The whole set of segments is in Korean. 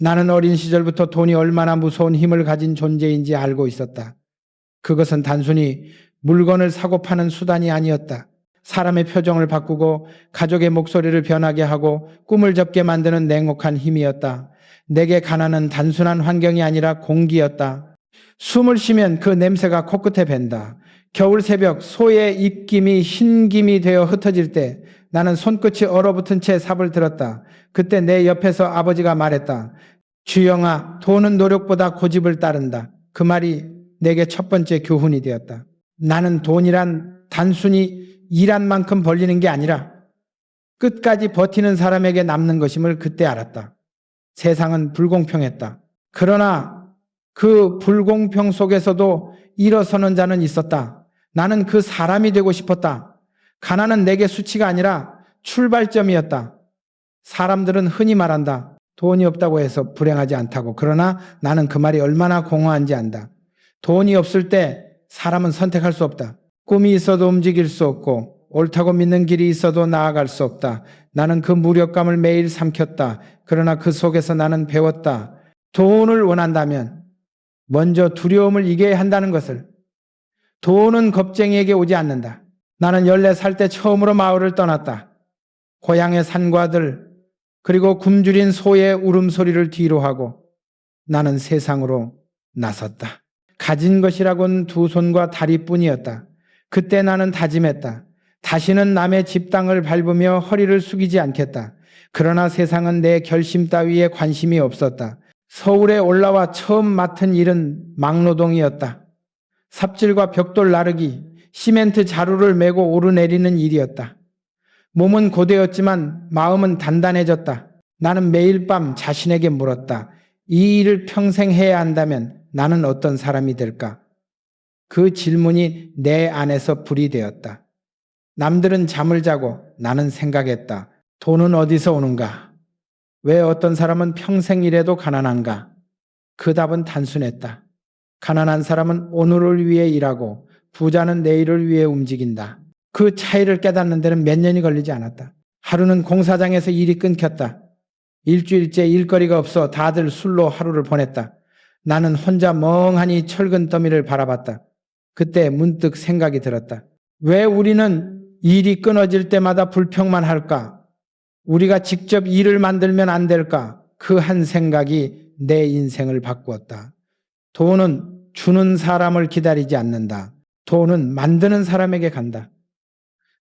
나는 어린 시절부터 돈이 얼마나 무서운 힘을 가진 존재인지 알고 있었다. 그것은 단순히 물건을 사고 파는 수단이 아니었다. 사람의 표정을 바꾸고 가족의 목소리를 변하게 하고 꿈을 접게 만드는 냉혹한 힘이었다. 내게 가난은 단순한 환경이 아니라 공기였다. 숨을 쉬면 그 냄새가 코끝에 밴다. 겨울 새벽 소의 입김이 흰김이 되어 흩어질 때 나는 손끝이 얼어붙은 채 삽을 들었다. 그때 내 옆에서 아버지가 말했다. 주영아, 돈은 노력보다 고집을 따른다. 그 말이 내게 첫 번째 교훈이 되었다. 나는 돈이란 단순히 일한 만큼 벌리는 게 아니라 끝까지 버티는 사람에게 남는 것임을 그때 알았다. 세상은 불공평했다. 그러나 그 불공평 속에서도 일어서는 자는 있었다. 나는 그 사람이 되고 싶었다. 가난은 내게 수치가 아니라 출발점이었다. 사람들은 흔히 말한다. 돈이 없다고 해서 불행하지 않다고. 그러나 나는 그 말이 얼마나 공허한지 안다. 돈이 없을 때 사람은 선택할 수 없다. 꿈이 있어도 움직일 수 없고 옳다고 믿는 길이 있어도 나아갈 수 없다. 나는 그 무력감을 매일 삼켰다. 그러나 그 속에서 나는 배웠다. 돈을 원한다면 먼저 두려움을 이겨야 한다는 것을. 돈은 겁쟁이에게 오지 않는다. 나는 14살 때 처음으로 마을을 떠났다. 고향의 산과들 그리고 굶주린 소의 울음소리를 뒤로하고 나는 세상으로 나섰다. 가진 것이라곤 두 손과 다리뿐이었다. 그때 나는 다짐했다. 다시는 남의 집 땅을 밟으며 허리를 숙이지 않겠다. 그러나 세상은 내 결심 따위에 관심이 없었다. 서울에 올라와 처음 맡은 일은 막노동이었다. 삽질과 벽돌 나르기, 시멘트 자루를 메고 오르내리는 일이었다. 몸은 고되었지만 마음은 단단해졌다. 나는 매일 밤 자신에게 물었다. 이 일을 평생 해야 한다면 나는 어떤 사람이 될까? 그 질문이 내 안에서 불이 되었다. 남들은 잠을 자고 나는 생각했다. 돈은 어디서 오는가? 왜 어떤 사람은 평생 일해도 가난한가? 그 답은 단순했다. 가난한 사람은 오늘을 위해 일하고 부자는 내일을 위해 움직인다. 그 차이를 깨닫는 데는 몇 년이 걸리지 않았다. 하루는 공사장에서 일이 끊겼다. 일주일째 일거리가 없어 다들 술로 하루를 보냈다. 나는 혼자 멍하니 철근 더미를 바라봤다. 그때 문득 생각이 들었다. 왜 우리는 일이 끊어질 때마다 불평만 할까? 우리가 직접 일을 만들면 안 될까? 그 한 생각이 내 인생을 바꾸었다. 돈은 주는 사람을 기다리지 않는다. 돈은 만드는 사람에게 간다.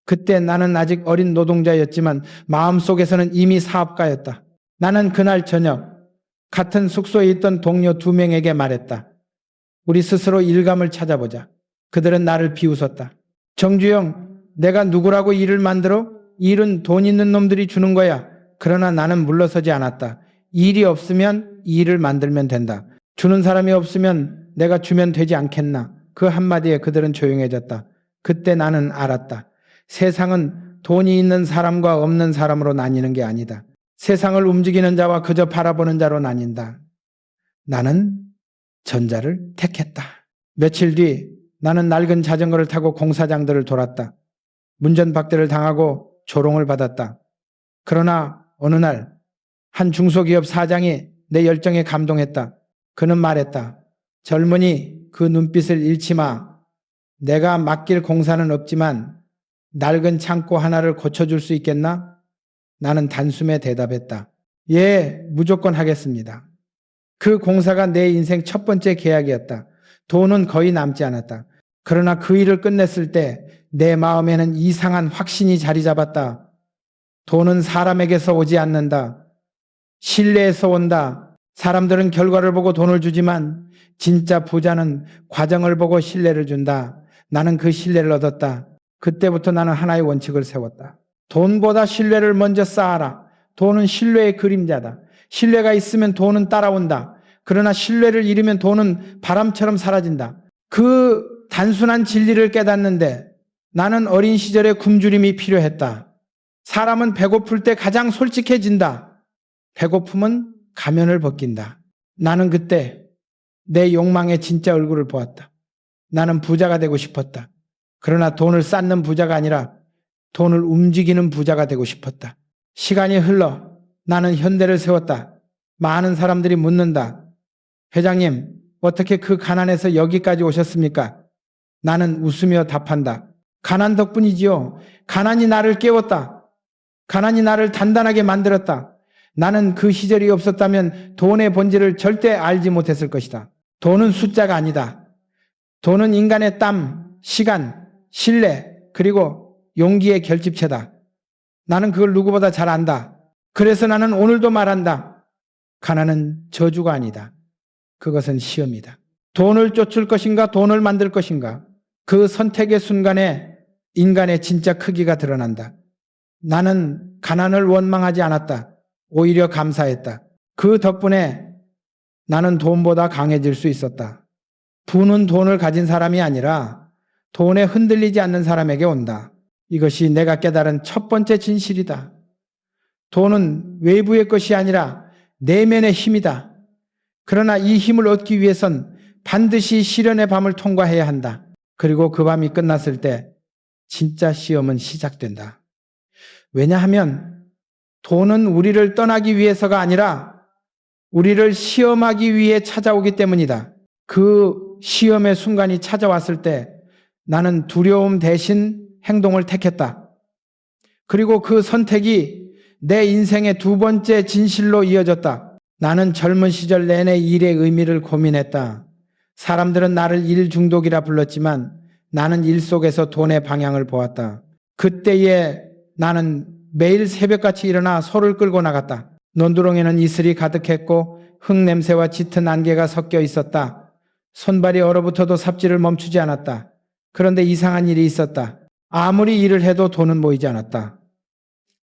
그때 나는 아직 어린 노동자였지만 마음속에서는 이미 사업가였다. 나는 그날 저녁 같은 숙소에 있던 동료 2명에게 말했다. 우리 스스로 일감을 찾아보자. 그들은 나를 비웃었다. 정주영, 내가 누구라고 일을 만들어? 일은 돈 있는 놈들이 주는 거야. 그러나 나는 물러서지 않았다. 일이 없으면 일을 만들면 된다. 주는 사람이 없으면 내가 주면 되지 않겠나. 그 한마디에 그들은 조용해졌다. 그때 나는 알았다. 세상은 돈이 있는 사람과 없는 사람으로 나뉘는 게 아니다. 세상을 움직이는 자와 그저 바라보는 자로 나뉜다. 나는 전자를 택했다. 며칠 뒤 나는 낡은 자전거를 타고 공사장들을 돌았다. 문전박대를 당하고 조롱을 받았다. 그러나 어느 날 한 중소기업 사장이 내 열정에 감동했다. 그는 말했다. 젊은이, 그 눈빛을 잃지 마. 내가 맡길 공사는 없지만 낡은 창고 하나를 고쳐줄 수 있겠나? 나는 단숨에 대답했다. 예, 무조건 하겠습니다. 그 공사가 내 인생 첫 번째 계약이었다. 돈은 거의 남지 않았다. 그러나 그 일을 끝냈을 때 내 마음에는 이상한 확신이 자리 잡았다. 돈은 사람에게서 오지 않는다. 신뢰에서 온다. 사람들은 결과를 보고 돈을 주지만 진짜 부자는 과정을 보고 신뢰를 준다. 나는 그 신뢰를 얻었다. 그때부터 나는 하나의 원칙을 세웠다. 돈보다 신뢰를 먼저 쌓아라. 돈은 신뢰의 그림자다. 신뢰가 있으면 돈은 따라온다. 그러나 신뢰를 잃으면 돈은 바람처럼 사라진다. 그 단순한 진리를 깨닫는데 나는 어린 시절에 굶주림이 필요했다. 사람은 배고플 때 가장 솔직해진다. 배고픔은 가면을 벗긴다. 나는 그때 내 욕망의 진짜 얼굴을 보았다. 나는 부자가 되고 싶었다. 그러나 돈을 쌓는 부자가 아니라 돈을 움직이는 부자가 되고 싶었다. 시간이 흘러 나는 현대를 세웠다. 많은 사람들이 묻는다. 회장님, 어떻게 그 가난에서 여기까지 오셨습니까? 나는 웃으며 답한다. 가난 덕분이지요. 가난이 나를 깨웠다. 가난이 나를 단단하게 만들었다. 나는 그 시절이 없었다면 돈의 본질을 절대 알지 못했을 것이다. 돈은 숫자가 아니다. 돈은 인간의 땀, 시간, 신뢰, 그리고 용기의 결집체다. 나는 그걸 누구보다 잘 안다. 그래서 나는 오늘도 말한다. 가난은 저주가 아니다. 그것은 시험이다. 돈을 쫓을 것인가, 돈을 만들 것인가. 그 선택의 순간에 인간의 진짜 크기가 드러난다. 나는 가난을 원망하지 않았다. 오히려 감사했다. 그 덕분에 나는 돈보다 강해질 수 있었다. 부는 돈을 가진 사람이 아니라 돈에 흔들리지 않는 사람에게 온다. 이것이 내가 깨달은 첫 번째 진실이다. 돈은 외부의 것이 아니라 내면의 힘이다. 그러나 이 힘을 얻기 위해선 반드시 시련의 밤을 통과해야 한다. 그리고 그 밤이 끝났을 때 진짜 시험은 시작된다. 왜냐하면 돈은 우리를 떠나기 위해서가 아니라 우리를 시험하기 위해 찾아오기 때문이다. 그 시험의 순간이 찾아왔을 때 나는 두려움 대신 행동을 택했다. 그리고 그 선택이 내 인생의 두 번째 진실로 이어졌다. 나는 젊은 시절 내내 일의 의미를 고민했다. 사람들은 나를 일 중독이라 불렀지만 나는 일 속에서 돈의 방향을 보았다. 그때에 나는 매일 새벽같이 일어나 소를 끌고 나갔다. 논두렁에는 이슬이 가득했고 흙냄새와 짙은 안개가 섞여 있었다. 손발이 얼어붙어도 삽질을 멈추지 않았다. 그런데 이상한 일이 있었다. 아무리 일을 해도 돈은 모이지 않았다.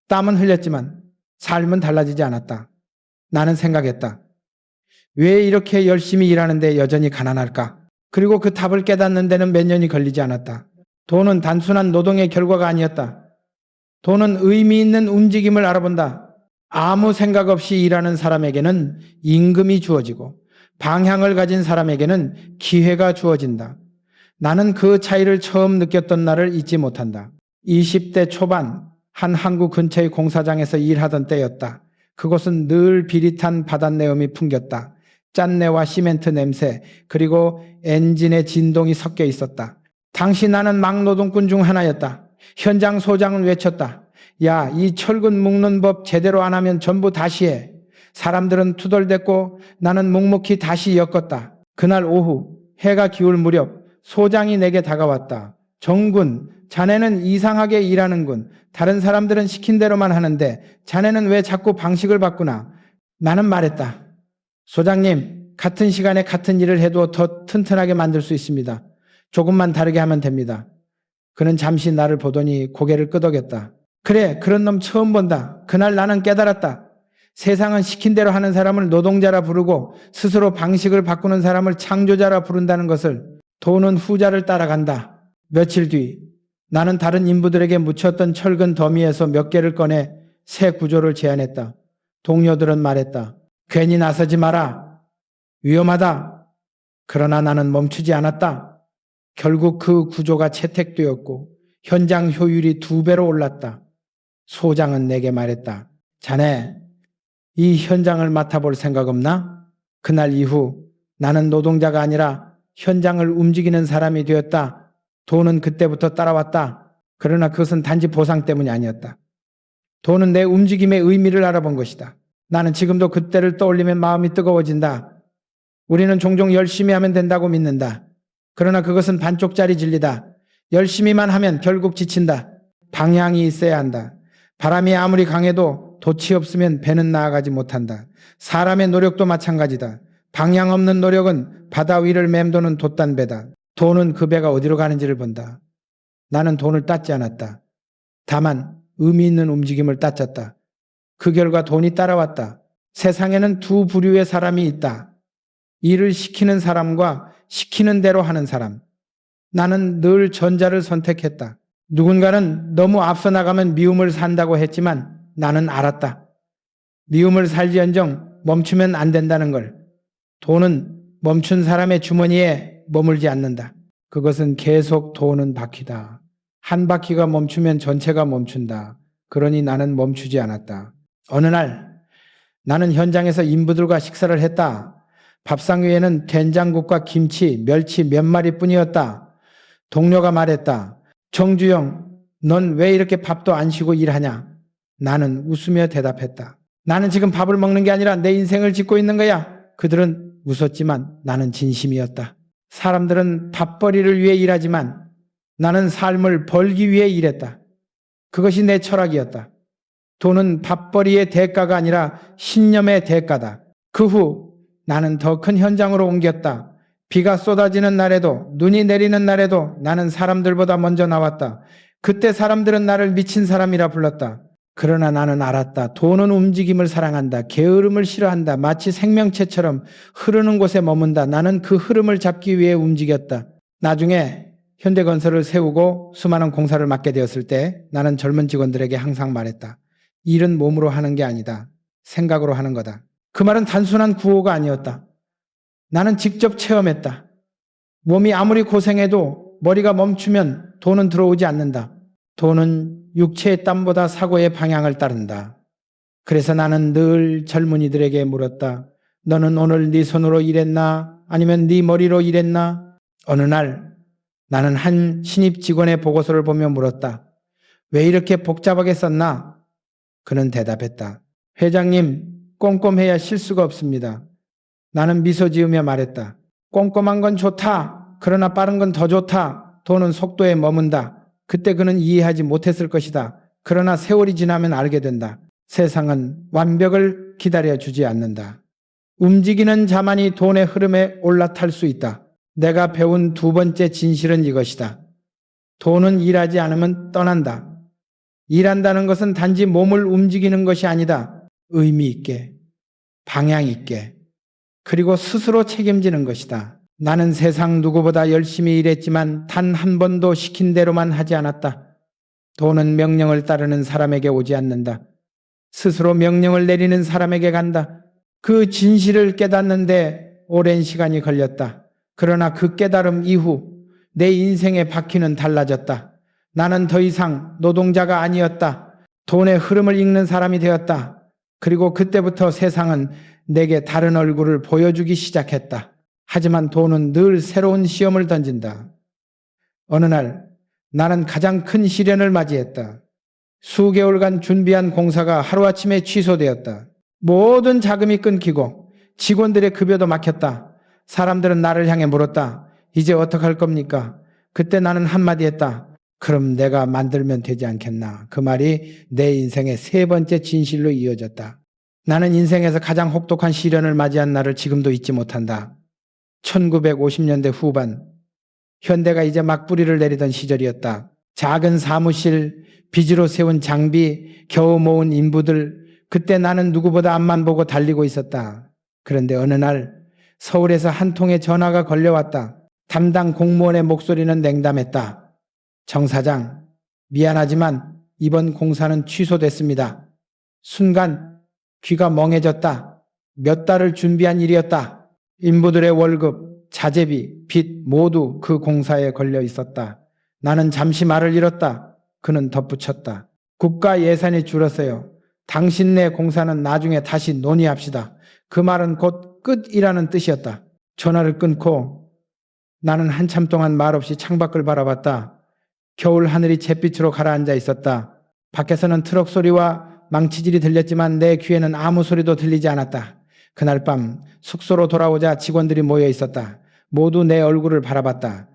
땀은 흘렸지만 삶은 달라지지 않았다. 나는 생각했다. 왜 이렇게 열심히 일하는데 여전히 가난할까? 그리고 그 답을 깨닫는 데는 몇 년이 걸리지 않았다. 돈은 단순한 노동의 결과가 아니었다. 돈은 의미 있는 움직임을 알아본다. 아무 생각 없이 일하는 사람에게는 임금이 주어지고 방향을 가진 사람에게는 기회가 주어진다. 나는 그 차이를 처음 느꼈던 날을 잊지 못한다. 20대 초반 한 항구 근처의 공사장에서 일하던 때였다. 그곳은 늘 비릿한 바닷내음이 풍겼다. 짠내와 시멘트 냄새 그리고 엔진의 진동이 섞여 있었다. 당시 나는 막노동꾼 중 하나였다. 현장 소장은 외쳤다. 야, 이 철근 묶는 법 제대로 안 하면 전부 다시 해. 사람들은 투덜댔고 나는 묵묵히 다시 엮었다. 그날 오후 해가 기울 무렵 소장이 내게 다가왔다. 정군, 자네는 이상하게 일하는군. 다른 사람들은 시킨 대로만 하는데 자네는 왜 자꾸 방식을 바꾸나? 나는 말했다. 소장님, 같은 시간에 같은 일을 해도 더 튼튼하게 만들 수 있습니다. 조금만 다르게 하면 됩니다. 그는 잠시 나를 보더니 고개를 끄덕였다. 그래, 그런 놈 처음 본다. 그날 나는 깨달았다. 세상은 시킨 대로 하는 사람을 노동자라 부르고 스스로 방식을 바꾸는 사람을 창조자라 부른다는 것을. 돈은 후자를 따라간다. 며칠 뒤 나는 다른 인부들에게 묻혔던 철근 더미에서 몇 개를 꺼내 새 구조를 제안했다. 동료들은 말했다. 괜히 나서지 마라. 위험하다. 그러나 나는 멈추지 않았다. 결국 그 구조가 채택되었고 현장 효율이 2배로 올랐다. 소장은 내게 말했다. 자네, 이 현장을 맡아볼 생각 없나? 그날 이후 나는 노동자가 아니라 현장을 움직이는 사람이 되었다. 돈은 그때부터 따라왔다. 그러나 그것은 단지 보상 때문이 아니었다. 돈은 내 움직임의 의미를 알아본 것이다. 나는 지금도 그때를 떠올리면 마음이 뜨거워진다. 우리는 종종 열심히 하면 된다고 믿는다. 그러나 그것은 반쪽짜리 진리다. 열심히만 하면 결국 지친다. 방향이 있어야 한다. 바람이 아무리 강해도 돛이 없으면 배는 나아가지 못한다. 사람의 노력도 마찬가지다. 방향 없는 노력은 바다 위를 맴도는 돛단배다. 돈은 그 배가 어디로 가는지를 본다. 나는 돈을 땄지 않았다. 다만 의미 있는 움직임을 따졌다. 그 결과 돈이 따라왔다. 세상에는 두 부류의 사람이 있다. 일을 시키는 사람과 시키는 대로 하는 사람. 나는 늘 전자를 선택했다. 누군가는 너무 앞서 나가면 미움을 산다고 했지만 나는 알았다. 미움을 살지언정 멈추면 안 된다는 걸. 돈은 멈춘 사람의 주머니에 머물지 않는다. 그것은 계속 도는 바퀴다. 한 바퀴가 멈추면 전체가 멈춘다. 그러니 나는 멈추지 않았다. 어느 날 나는 현장에서 인부들과 식사를 했다. 밥상 위에는 된장국과 김치, 멸치 몇 마리뿐이었다. 동료가 말했다. 정주영, 넌 왜 이렇게 밥도 안 쉬고 일하냐? 나는 웃으며 대답했다. 나는 지금 밥을 먹는 게 아니라 내 인생을 짓고 있는 거야. 그들은 웃었지만 나는 진심이었다. 사람들은 밥벌이를 위해 일하지만 나는 삶을 벌기 위해 일했다. 그것이 내 철학이었다. 돈은 밥벌이의 대가가 아니라 신념의 대가다. 그 후 나는 더 큰 현장으로 옮겼다. 비가 쏟아지는 날에도 눈이 내리는 날에도 나는 사람들보다 먼저 나왔다. 그때 사람들은 나를 미친 사람이라 불렀다. 그러나 나는 알았다. 돈은 움직임을 사랑한다. 게으름을 싫어한다. 마치 생명체처럼 흐르는 곳에 머문다. 나는 그 흐름을 잡기 위해 움직였다. 나중에 현대건설을 세우고 수많은 공사를 맡게 되었을 때 나는 젊은 직원들에게 항상 말했다. 일은 몸으로 하는 게 아니다. 생각으로 하는 거다. 그 말은 단순한 구호가 아니었다. 나는 직접 체험했다. 몸이 아무리 고생해도 머리가 멈추면 돈은 들어오지 않는다. 돈은 육체의 땀보다 사고의 방향을 따른다. 그래서 나는 늘 젊은이들에게 물었다. 너는 오늘 네 손으로 일했나? 아니면 네 머리로 일했나? 어느 날 나는 한 신입 직원의 보고서를 보며 물었다. 왜 이렇게 복잡하게 썼나? 그는 대답했다. 회장님, 꼼꼼해야 실수가 없습니다. 나는 미소 지으며 말했다. 꼼꼼한 건 좋다. 그러나 빠른 건 더 좋다. 돈은 속도에 머문다. 그때 그는 이해하지 못했을 것이다. 그러나 세월이 지나면 알게 된다. 세상은 완벽을 기다려주지 않는다. 움직이는 자만이 돈의 흐름에 올라탈 수 있다. 내가 배운 두 번째 진실은 이것이다. 돈은 일하지 않으면 떠난다. 일한다는 것은 단지 몸을 움직이는 것이 아니다. 의미 있게, 방향 있게, 그리고 스스로 책임지는 것이다. 나는 세상 누구보다 열심히 일했지만 단 한 번도 시킨 대로만 하지 않았다. 돈은 명령을 따르는 사람에게 오지 않는다. 스스로 명령을 내리는 사람에게 간다. 그 진실을 깨닫는데 오랜 시간이 걸렸다. 그러나 그 깨달음 이후 내 인생의 바퀴는 달라졌다. 나는 더 이상 노동자가 아니었다. 돈의 흐름을 읽는 사람이 되었다. 그리고 그때부터 세상은 내게 다른 얼굴을 보여주기 시작했다. 하지만 돈은 늘 새로운 시험을 던진다. 어느 날 나는 가장 큰 시련을 맞이했다. 수개월간 준비한 공사가 하루아침에 취소되었다. 모든 자금이 끊기고 직원들의 급여도 막혔다. 사람들은 나를 향해 물었다. 이제 어떡할 겁니까? 그때 나는 한마디 했다. 그럼 내가 만들면 되지 않겠나? 그 말이 내 인생의 세 번째 진실로 이어졌다. 나는 인생에서 가장 혹독한 시련을 맞이한 날을 지금도 잊지 못한다. 1950년대 후반, 현대가 이제 막 뿌리를 내리던 시절이었다. 작은 사무실, 빚으로 세운 장비, 겨우 모은 인부들, 그때 나는 누구보다 앞만 보고 달리고 있었다. 그런데 어느 날 서울에서 한 통의 전화가 걸려왔다. 담당 공무원의 목소리는 냉담했다. 정 사장, 미안하지만 이번 공사는 취소됐습니다. 순간 귀가 멍해졌다. 몇 달을 준비한 일이었다. 인부들의 월급, 자재비, 빚 모두 그 공사에 걸려 있었다. 나는 잠시 말을 잃었다. 그는 덧붙였다. 국가 예산이 줄었어요. 당신네 공사는 나중에 다시 논의합시다. 그 말은 곧 끝이라는 뜻이었다. 전화를 끊고 나는 한참 동안 말없이 창밖을 바라봤다. 겨울 하늘이 잿빛으로 가라앉아 있었다. 밖에서는 트럭 소리와 망치질이 들렸지만 내 귀에는 아무 소리도 들리지 않았다. 그날 밤 숙소로 돌아오자 직원들이 모여 있었다. 모두 내 얼굴을 바라봤다.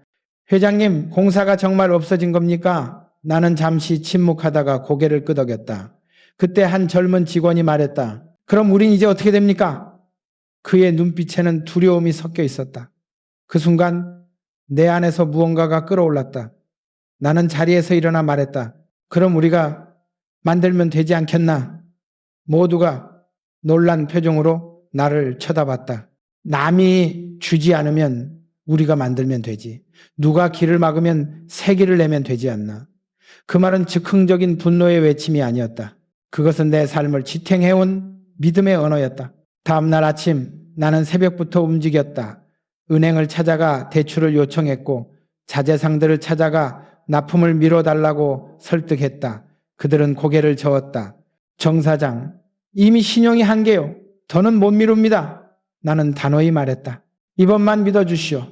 회장님, 공사가 정말 없어진 겁니까? 나는 잠시 침묵하다가 고개를 끄덕였다. 그때 한 젊은 직원이 말했다. 그럼 우린 이제 어떻게 됩니까? 그의 눈빛에는 두려움이 섞여 있었다. 그 순간 내 안에서 무언가가 끌어올랐다. 나는 자리에서 일어나 말했다. 그럼 우리가 만들면 되지 않겠나? 모두가 놀란 표정으로 나를 쳐다봤다. 남이 주지 않으면 우리가 만들면 되지. 누가 길을 막으면 새 길을 내면 되지 않나. 그 말은 즉흥적인 분노의 외침이 아니었다. 그것은 내 삶을 지탱해온 믿음의 언어였다. 다음 날 아침 나는 새벽부터 움직였다. 은행을 찾아가 대출을 요청했고 자재상들을 찾아가 납품을 미뤄달라고 설득했다. 그들은 고개를 저었다. 정 사장, 이미 신용이 한계요. 더는 못 미룹니다. 나는 단호히 말했다. 이번만 믿어주시오.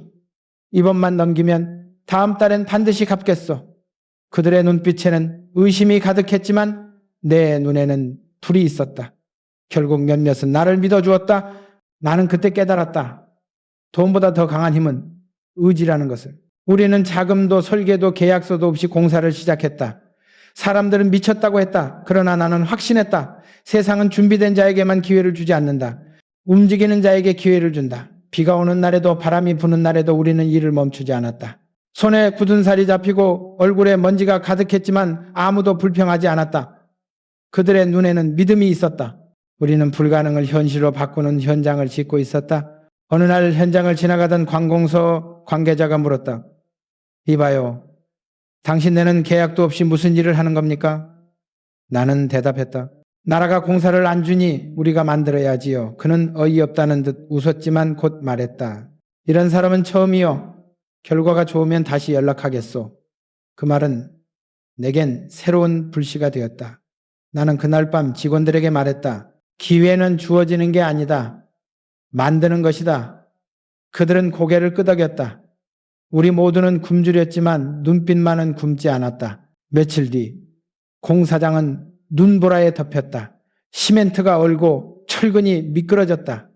이번만 넘기면 다음 달엔 반드시 갚겠소. 그들의 눈빛에는 의심이 가득했지만 내 눈에는 불이 있었다. 결국 몇몇은 나를 믿어주었다. 나는 그때 깨달았다. 돈보다 더 강한 힘은 의지라는 것을. 우리는 자금도 설계도 계약서도 없이 공사를 시작했다. 사람들은 미쳤다고 했다. 그러나 나는 확신했다. 세상은 준비된 자에게만 기회를 주지 않는다. 움직이는 자에게 기회를 준다. 비가 오는 날에도 바람이 부는 날에도 우리는 일을 멈추지 않았다. 손에 굳은 살이 잡히고 얼굴에 먼지가 가득했지만 아무도 불평하지 않았다. 그들의 눈에는 믿음이 있었다. 우리는 불가능을 현실로 바꾸는 현장을 짓고 있었다. 어느 날 현장을 지나가던 관공서 관계자가 물었다. 이봐요. 당신네는 계약도 없이 무슨 일을 하는 겁니까? 나는 대답했다. 나라가 공사를 안 주니 우리가 만들어야지요. 그는 어이없다는 듯 웃었지만 곧 말했다. 이런 사람은 처음이요. 결과가 좋으면 다시 연락하겠소. 그 말은 내겐 새로운 불씨가 되었다. 나는 그날 밤 직원들에게 말했다. 기회는 주어지는 게 아니다. 만드는 것이다. 그들은 고개를 끄덕였다. 우리 모두는 굶주렸지만 눈빛만은 굶지 않았다. 며칠 뒤 공사장은 눈보라에 덮였다. 시멘트가 얼고 철근이 미끄러졌다.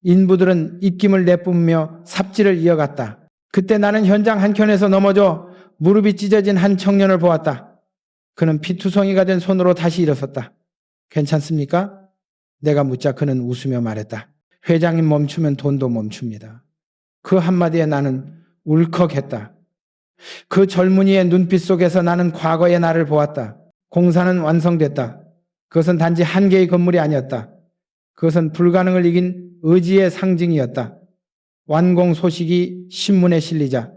인부들은 입김을 내뿜으며 삽질을 이어갔다. 그때 나는 현장 한켠에서 넘어져 무릎이 찢어진 한 청년을 보았다. 그는 피투성이가 된 손으로 다시 일어섰다. 괜찮습니까? 내가 묻자 그는 웃으며 말했다. 회장님 멈추면 돈도 멈춥니다. 그 한마디에 나는 울컥했다. 그 젊은이의 눈빛 속에서 나는 과거의 나를 보았다. 공사는 완성됐다. 그것은 단지 한 개의 건물이 아니었다. 그것은 불가능을 이긴 의지의 상징이었다. 완공 소식이 신문에 실리자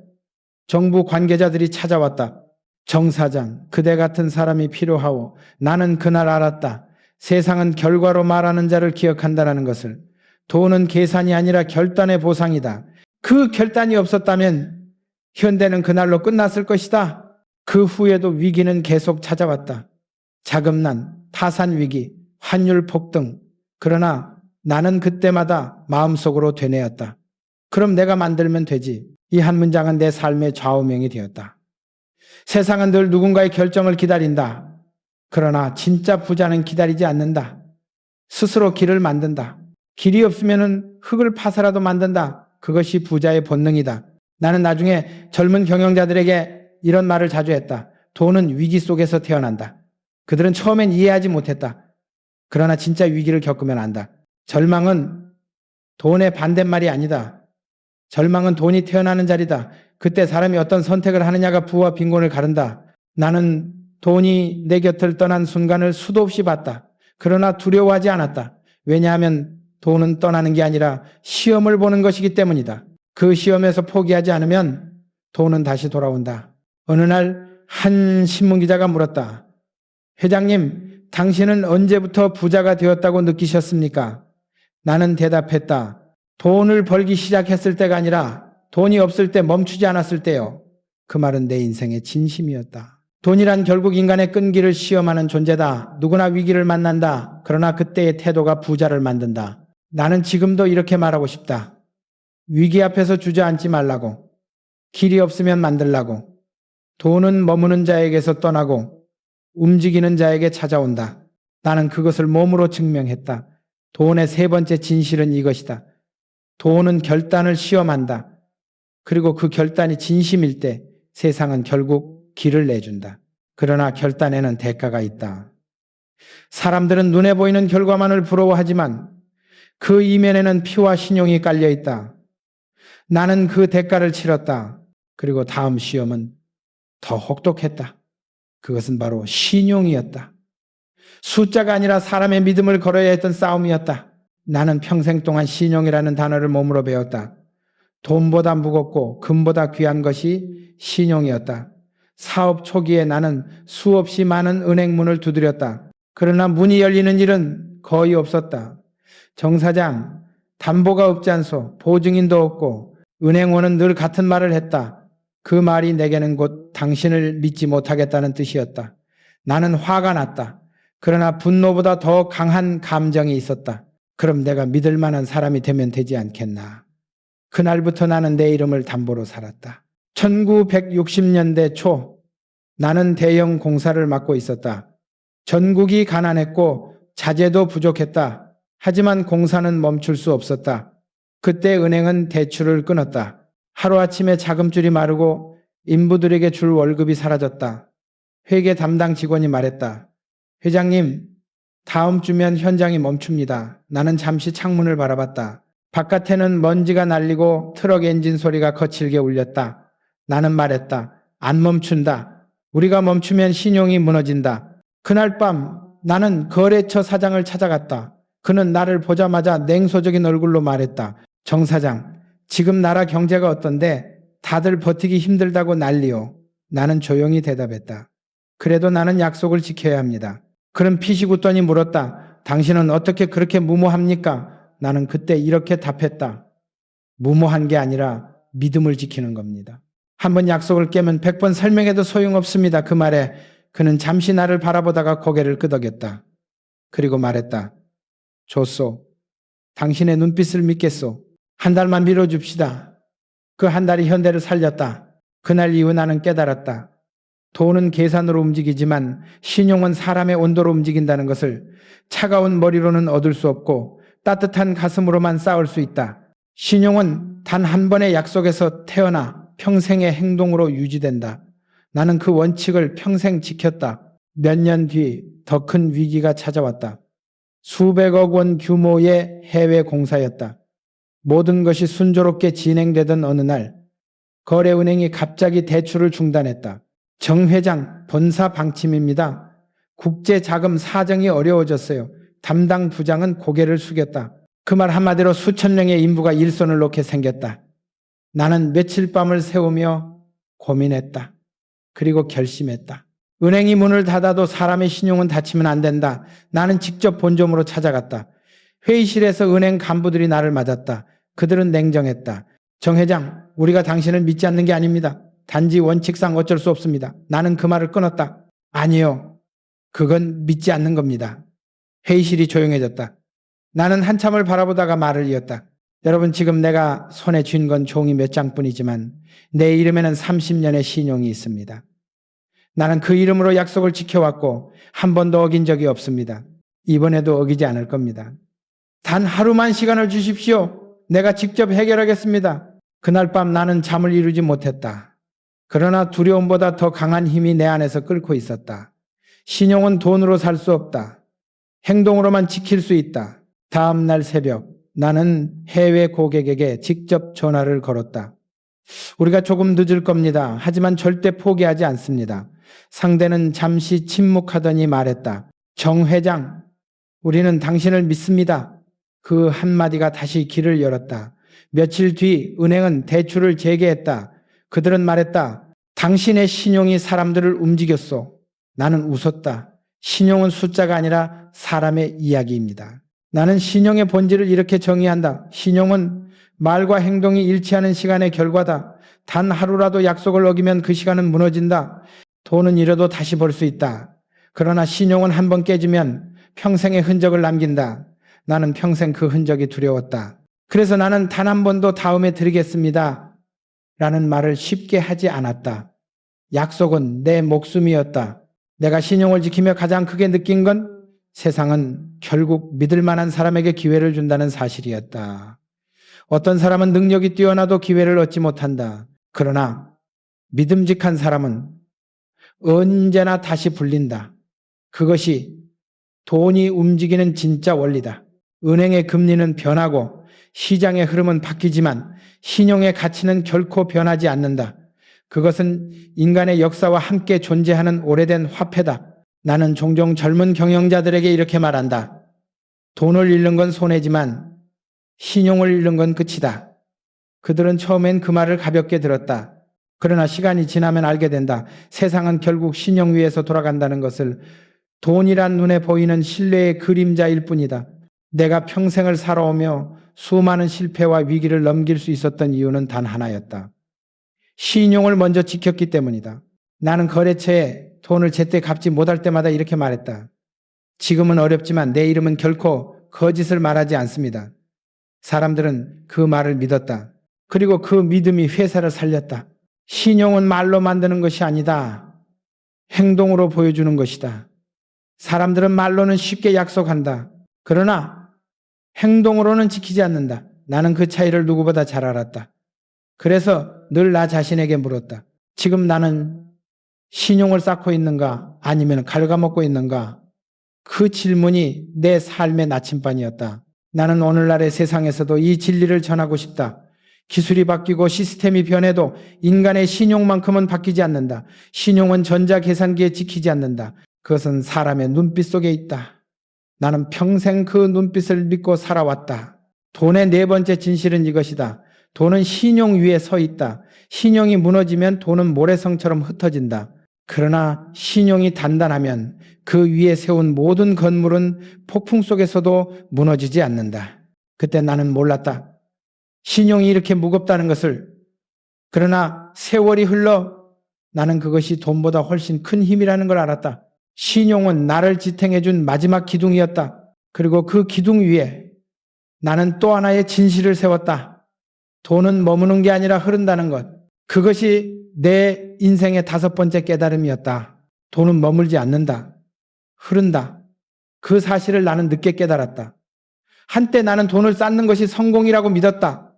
정부 관계자들이 찾아왔다. 정 사장, 그대 같은 사람이 필요하오. 나는 그날 알았다. 세상은 결과로 말하는 자를 기억한다는 것을. 돈은 계산이 아니라 결단의 보상이다. 그 결단이 없었다면 현대는 그날로 끝났을 것이다. 그 후에도 위기는 계속 찾아왔다. 자금난, 파산 위기, 환율 폭등. 그러나 나는 그때마다 마음속으로 되뇌었다. 그럼 내가 만들면 되지. 이 한 문장은 내 삶의 좌우명이 되었다. 세상은 늘 누군가의 결정을 기다린다. 그러나 진짜 부자는 기다리지 않는다. 스스로 길을 만든다. 길이 없으면 흙을 파서라도 만든다. 그것이 부자의 본능이다. 나는 나중에 젊은 경영자들에게 이런 말을 자주 했다. 돈은 위기 속에서 태어난다. 그들은 처음엔 이해하지 못했다. 그러나 진짜 위기를 겪으면 안다. 절망은 돈의 반대말이 아니다. 절망은 돈이 태어나는 자리다. 그때 사람이 어떤 선택을 하느냐가 부와 빈곤을 가른다. 나는 돈이 내 곁을 떠난 순간을 수도 없이 봤다. 그러나 두려워하지 않았다. 왜냐하면 돈은 떠나는 게 아니라 시험을 보는 것이기 때문이다. 그 시험에서 포기하지 않으면 돈은 다시 돌아온다. 어느 날 한 신문기자가 물었다. 회장님, 당신은 언제부터 부자가 되었다고 느끼셨습니까? 나는 대답했다. 돈을 벌기 시작했을 때가 아니라 돈이 없을 때 멈추지 않았을 때요. 그 말은 내 인생의 진심이었다. 돈이란 결국 인간의 끈기를 시험하는 존재다. 누구나 위기를 만난다. 그러나 그때의 태도가 부자를 만든다. 나는 지금도 이렇게 말하고 싶다. 위기 앞에서 주저앉지 말라고. 길이 없으면 만들라고. 돈은 머무는 자에게서 떠나고 움직이는 자에게 찾아온다. 나는 그것을 몸으로 증명했다. 돈의 세 번째 진실은 이것이다. 돈은 결단을 시험한다. 그리고 그 결단이 진심일 때 세상은 결국 길을 내준다. 그러나 결단에는 대가가 있다. 사람들은 눈에 보이는 결과만을 부러워하지만 그 이면에는 피와 신용이 깔려 있다. 나는 그 대가를 치렀다. 그리고 다음 시험은 더 혹독했다. 그것은 바로 신용이었다. 숫자가 아니라 사람의 믿음을 걸어야 했던 싸움이었다. 나는 평생 동안 신용이라는 단어를 몸으로 배웠다. 돈보다 무겁고 금보다 귀한 것이 신용이었다. 사업 초기에 나는 수없이 많은 은행문을 두드렸다. 그러나 문이 열리는 일은 거의 없었다. 정 사장, 담보가 없지 않소. 보증인도 없고 은행원은 늘 같은 말을 했다. 그 말이 내게는 곧 당신을 믿지 못하겠다는 뜻이었다. 나는 화가 났다. 그러나 분노보다 더 강한 감정이 있었다. 그럼 내가 믿을 만한 사람이 되면 되지 않겠나. 그날부터 나는 내 이름을 담보로 살았다. 1960년대 초 나는 대형 공사를 맡고 있었다. 전국이 가난했고 자재도 부족했다. 하지만 공사는 멈출 수 없었다. 그때 은행은 대출을 끊었다. 하루아침에 자금줄이 마르고 인부들에게 줄 월급이 사라졌다. 회계 담당 직원이 말했다. 회장님, 다음 주면 현장이 멈춥니다. 나는 잠시 창문을 바라봤다. 바깥에는 먼지가 날리고 트럭 엔진 소리가 거칠게 울렸다. 나는 말했다. 안 멈춘다. 우리가 멈추면 신용이 무너진다. 그날 밤 나는 거래처 사장을 찾아갔다. 그는 나를 보자마자 냉소적인 얼굴로 말했다. 정 사장, 지금 나라 경제가 어떤데 다들 버티기 힘들다고 난리요. 나는 조용히 대답했다. 그래도 나는 약속을 지켜야 합니다. 그는 피식 웃더니 물었다. 당신은 어떻게 그렇게 무모합니까? 나는 그때 이렇게 답했다. 무모한 게 아니라 믿음을 지키는 겁니다. 한번 약속을 깨면 100번 설명해도 소용없습니다. 그 말에 그는 잠시 나를 바라보다가 고개를 끄덕였다. 그리고 말했다. 좋소. 당신의 눈빛을 믿겠소. 한 달만 미뤄줍시다. 그 한 달이 현대를 살렸다. 그날 이후 나는 깨달았다. 돈은 계산으로 움직이지만 신용은 사람의 온도로 움직인다는 것을 차가운 머리로는 얻을 수 없고 따뜻한 가슴으로만 쌓을 수 있다. 신용은 단 한 번의 약속에서 태어나 평생의 행동으로 유지된다. 나는 그 원칙을 평생 지켰다. 몇 년 뒤 더 큰 위기가 찾아왔다. 수백억 원 규모의 해외 공사였다. 모든 것이 순조롭게 진행되던 어느 날 거래은행이 갑자기 대출을 중단했다. 정 회장, 본사 방침입니다. 국제자금 사정이 어려워졌어요. 담당 부장은 고개를 숙였다. 그 말 한마디로 수천 명의 인부가 일손을 놓게 생겼다. 나는 며칠 밤을 새우며 고민했다. 그리고 결심했다. 은행이 문을 닫아도 사람의 신용은 닫히면 안 된다. 나는 직접 본점으로 찾아갔다. 회의실에서 은행 간부들이 나를 맞았다. 그들은 냉정했다. 정 회장, 우리가 당신을 믿지 않는 게 아닙니다. 단지 원칙상 어쩔 수 없습니다. 나는 그 말을 끊었다. 아니요. 그건 믿지 않는 겁니다. 회의실이 조용해졌다. 나는 한참을 바라보다가 말을 이었다. 여러분, 지금 내가 손에 쥔 건 종이 몇 장뿐이지만 내 이름에는 30년의 신용이 있습니다. 나는 그 이름으로 약속을 지켜왔고 한 번도 어긴 적이 없습니다. 이번에도 어기지 않을 겁니다. 단 하루만 시간을 주십시오. 내가 직접 해결하겠습니다. 그날 밤 나는 잠을 이루지 못했다. 그러나 두려움보다 더 강한 힘이 내 안에서 끓고 있었다. 신용은 돈으로 살 수 없다. 행동으로만 지킬 수 있다. 다음 날 새벽 나는 해외 고객에게 직접 전화를 걸었다. 우리가 조금 늦을 겁니다. 하지만 절대 포기하지 않습니다. 상대는 잠시 침묵하더니 말했다. 정 회장, 우리는 당신을 믿습니다. 그 한마디가 다시 길을 열었다. 며칠 뒤 은행은 대출을 재개했다. 그들은 말했다. 당신의 신용이 사람들을 움직였소. 나는 웃었다. 신용은 숫자가 아니라 사람의 이야기입니다. 나는 신용의 본질을 이렇게 정의한다. 신용은 말과 행동이 일치하는 시간의 결과다. 단 하루라도 약속을 어기면 그 시간은 무너진다. 돈은 잃어도 다시 벌 수 있다. 그러나 신용은 한번 깨지면 평생의 흔적을 남긴다. 나는 평생 그 흔적이 두려웠다. 그래서 나는 단 한 번도 다음에 드리겠습니다. 라는 말을 쉽게 하지 않았다. 약속은 내 목숨이었다. 내가 신용을 지키며 가장 크게 느낀 건 세상은 결국 믿을 만한 사람에게 기회를 준다는 사실이었다. 어떤 사람은 능력이 뛰어나도 기회를 얻지 못한다. 그러나 믿음직한 사람은 언제나 다시 불린다. 그것이 돈이 움직이는 진짜 원리다. 은행의 금리는 변하고 시장의 흐름은 바뀌지만 신용의 가치는 결코 변하지 않는다. 그것은 인간의 역사와 함께 존재하는 오래된 화폐다. 나는 종종 젊은 경영자들에게 이렇게 말한다. 돈을 잃는 건 손해지만 신용을 잃는 건 끝이다. 그들은 처음엔 그 말을 가볍게 들었다. 그러나 시간이 지나면 알게 된다. 세상은 결국 신용 위에서 돌아간다는 것을 돈이란 눈에 보이는 신뢰의 그림자일 뿐이다. 내가 평생을 살아오며 수많은 실패와 위기를 넘길 수 있었던 이유는 단 하나였다. 신용을 먼저 지켰기 때문이다. 나는 거래처에 돈을 제때 갚지 못할 때마다 이렇게 말했다. 지금은 어렵지만 내 이름은 결코 거짓을 말하지 않습니다. 사람들은 그 말을 믿었다. 그리고 그 믿음이 회사를 살렸다. 신용은 말로 만드는 것이 아니다. 행동으로 보여주는 것이다. 사람들은 말로는 쉽게 약속한다. 그러나 행동으로는 지키지 않는다. 나는 그 차이를 누구보다 잘 알았다. 그래서 늘 나 자신에게 물었다. 지금 나는 신용을 쌓고 있는가 아니면 갉아먹고 있는가? 그 질문이 내 삶의 나침반이었다. 나는 오늘날의 세상에서도 이 진리를 전하고 싶다. 기술이 바뀌고 시스템이 변해도 인간의 신용만큼은 바뀌지 않는다. 신용은 전자계산기에 지키지 않는다. 그것은 사람의 눈빛 속에 있다. 나는 평생 그 눈빛을 믿고 살아왔다. 돈의 네 번째 진실은 이것이다. 돈은 신용 위에 서 있다. 신용이 무너지면 돈은 모래성처럼 흩어진다. 그러나 신용이 단단하면 그 위에 세운 모든 건물은 폭풍 속에서도 무너지지 않는다. 그때 나는 몰랐다. 신용이 이렇게 무겁다는 것을. 그러나 세월이 흘러 나는 그것이 돈보다 훨씬 큰 힘이라는 걸 알았다. 신용은 나를 지탱해준 마지막 기둥이었다. 그리고 그 기둥 위에 나는 또 하나의 진실을 세웠다. 돈은 머무는 게 아니라 흐른다는 것. 그것이 내 인생의 다섯 번째 깨달음이었다. 돈은 머물지 않는다. 흐른다. 그 사실을 나는 늦게 깨달았다. 한때 나는 돈을 쌓는 것이 성공이라고 믿었다.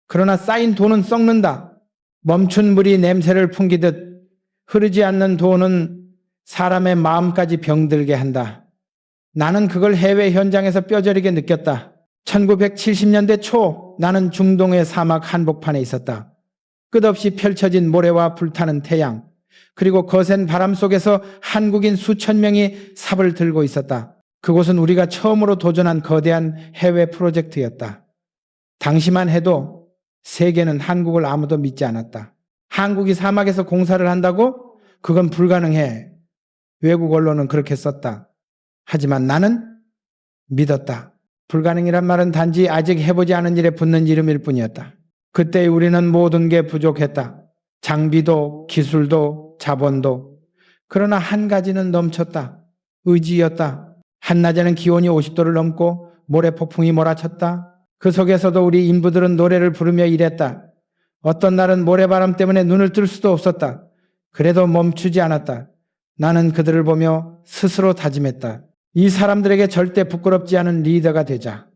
그러나 쌓인 돈은 썩는다. 멈춘 물이 냄새를 풍기듯 흐르지 않는 돈은 사람의 마음까지 병들게 한다. 나는 그걸 해외 현장에서 뼈저리게 느꼈다. 1970년대 초 나는 중동의 사막 한복판에 있었다. 끝없이 펼쳐진 모래와 불타는 태양, 그리고 거센 바람 속에서 한국인 수천 명이 삽을 들고 있었다. 그곳은 우리가 처음으로 도전한 거대한 해외 프로젝트였다. 당시만 해도 세계는 한국을 아무도 믿지 않았다. 한국이 사막에서 공사를 한다고? 그건 불가능해. 외국 언론은 그렇게 썼다. 하지만 나는 믿었다. 불가능이란 말은 단지 아직 해보지 않은 일에 붙는 이름일 뿐이었다. 그때 우리는 모든 게 부족했다. 장비도 기술도 자본도. 그러나 한 가지는 넘쳤다. 의지였다. 한낮에는 기온이 50도를 넘고 모래폭풍이 몰아쳤다. 그 속에서도 우리 인부들은 노래를 부르며 일했다. 어떤 날은 모래바람 때문에 눈을 뜰 수도 없었다. 그래도 멈추지 않았다. 나는 그들을 보며 스스로 다짐했다. 이 사람들에게 절대 부끄럽지 않은 리더가 되자.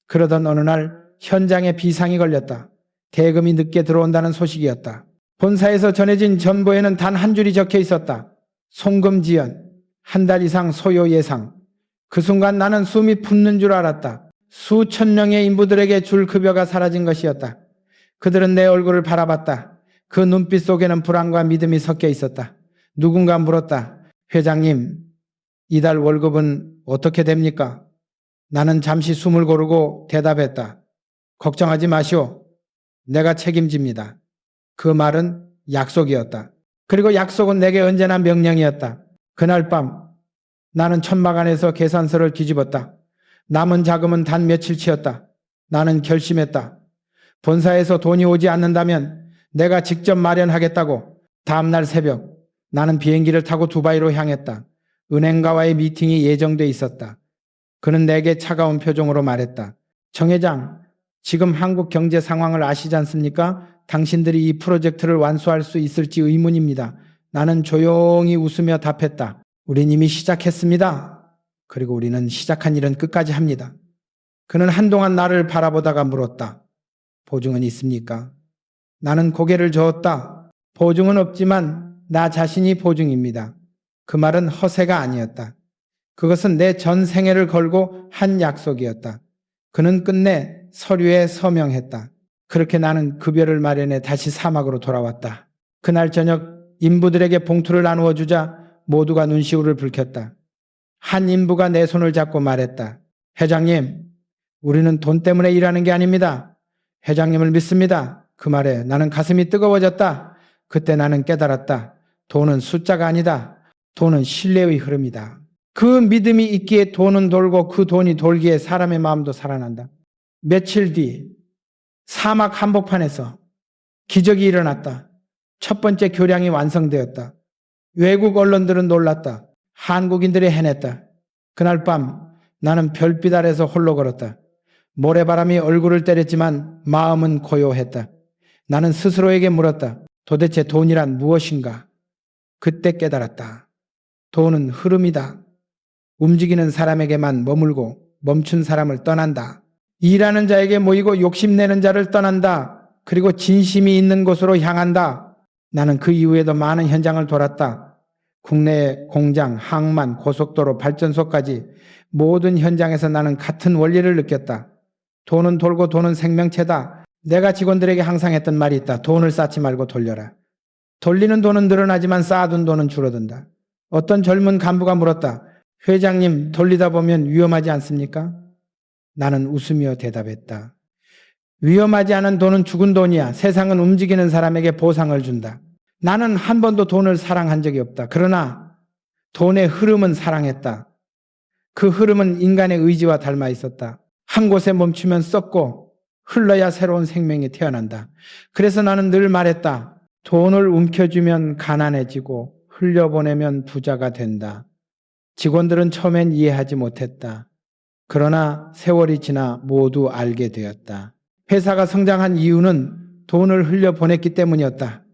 그러던 어느 날 현장에 비상이 걸렸다. 대금이 늦게 들어온다는 소식이었다. 본사에서 전해진 전보에는 단 한 줄이 적혀 있었다. 송금 지연, 한 달 이상 소요 예상. 그 순간 나는 숨이 붙는 줄 알았다. 수천 명의 인부들에게 줄 급여가 사라진 것이었다. 그들은 내 얼굴을 바라봤다. 그 눈빛 속에는 불안과 믿음이 섞여 있었다. 누군가 물었다. 회장님, 이달 월급은 어떻게 됩니까? 나는 잠시 숨을 고르고 대답했다. 걱정하지 마시오. 내가 책임집니다. 그 말은 약속이었다. 그리고 약속은 내게 언제나 명령이었다. 그날 밤 나는 천막 안에서 계산서를 뒤집었다. 남은 자금은 단 며칠치였다. 나는 결심했다. 본사에서 돈이 오지 않는다면 내가 직접 마련하겠다고. 다음날 새벽 나는 비행기를 타고 두바이로 향했다. 은행가와의 미팅이 예정돼 있었다. 그는 내게 차가운 표정으로 말했다. 정 회장, 지금 한국 경제 상황을 아시지 않습니까? 당신들이 이 프로젝트를 완수할 수 있을지 의문입니다. 나는 조용히 웃으며 답했다. 우린 이미 시작했습니다. 그리고 우리는 시작한 일은 끝까지 합니다. 그는 한동안 나를 바라보다가 물었다. 보증은 있습니까? 나는 고개를 저었다. 보증은 없지만 나 자신이 보증입니다. 그 말은 허세가 아니었다. 그것은 내 전 생애를 걸고 한 약속이었다. 그는 끝내 서류에 서명했다. 그렇게 나는 급여를 마련해 다시 사막으로 돌아왔다. 그날 저녁 인부들에게 봉투를 나누어 주자 모두가 눈시울을 붉혔다. 한 인부가 내 손을 잡고 말했다. 회장님, 우리는 돈 때문에 일하는 게 아닙니다. 회장님을 믿습니다. 그 말에 나는 가슴이 뜨거워졌다. 그때 나는 깨달았다. 돈은 숫자가 아니다. 돈은 신뢰의 흐름이다. 그 믿음이 있기에 돈은 돌고 그 돈이 돌기에 사람의 마음도 살아난다. 며칠 뒤 사막 한복판에서 기적이 일어났다. 첫 번째 교량이 완성되었다. 외국 언론들은 놀랐다. 한국인들이 해냈다. 그날 밤 나는 별빛 아래서 홀로 걸었다. 모래바람이 얼굴을 때렸지만 마음은 고요했다. 나는 스스로에게 물었다. 도대체 돈이란 무엇인가? 그때 깨달았다. 돈은 흐름이다. 움직이는 사람에게만 머물고 멈춘 사람을 떠난다. 일하는 자에게 모이고 욕심내는 자를 떠난다. 그리고 진심이 있는 곳으로 향한다. 나는 그 이후에도 많은 현장을 돌았다. 국내 공장, 항만, 고속도로, 발전소까지 모든 현장에서 나는 같은 원리를 느꼈다. 돈은 돌고 돈은 생명체다. 내가 직원들에게 항상 했던 말이 있다. 돈을 쌓지 말고 돌려라. 돌리는 돈은 늘어나지만 쌓아둔 돈은 줄어든다. 어떤 젊은 간부가 물었다. 회장님, 돌리다 보면 위험하지 않습니까? 나는 웃으며 대답했다. 위험하지 않은 돈은 죽은 돈이야. 세상은 움직이는 사람에게 보상을 준다. 나는 한 번도 돈을 사랑한 적이 없다. 그러나 돈의 흐름은 사랑했다. 그 흐름은 인간의 의지와 닮아 있었다. 한 곳에 멈추면 썩고 흘러야 새로운 생명이 태어난다. 그래서 나는 늘 말했다. 돈을 움켜쥐면 가난해지고 흘려보내면 부자가 된다. 직원들은 처음엔 이해하지 못했다. 그러나 세월이 지나 모두 알게 되었다. 회사가 성장한 이유는 돈을 흘려보냈기 때문이었다.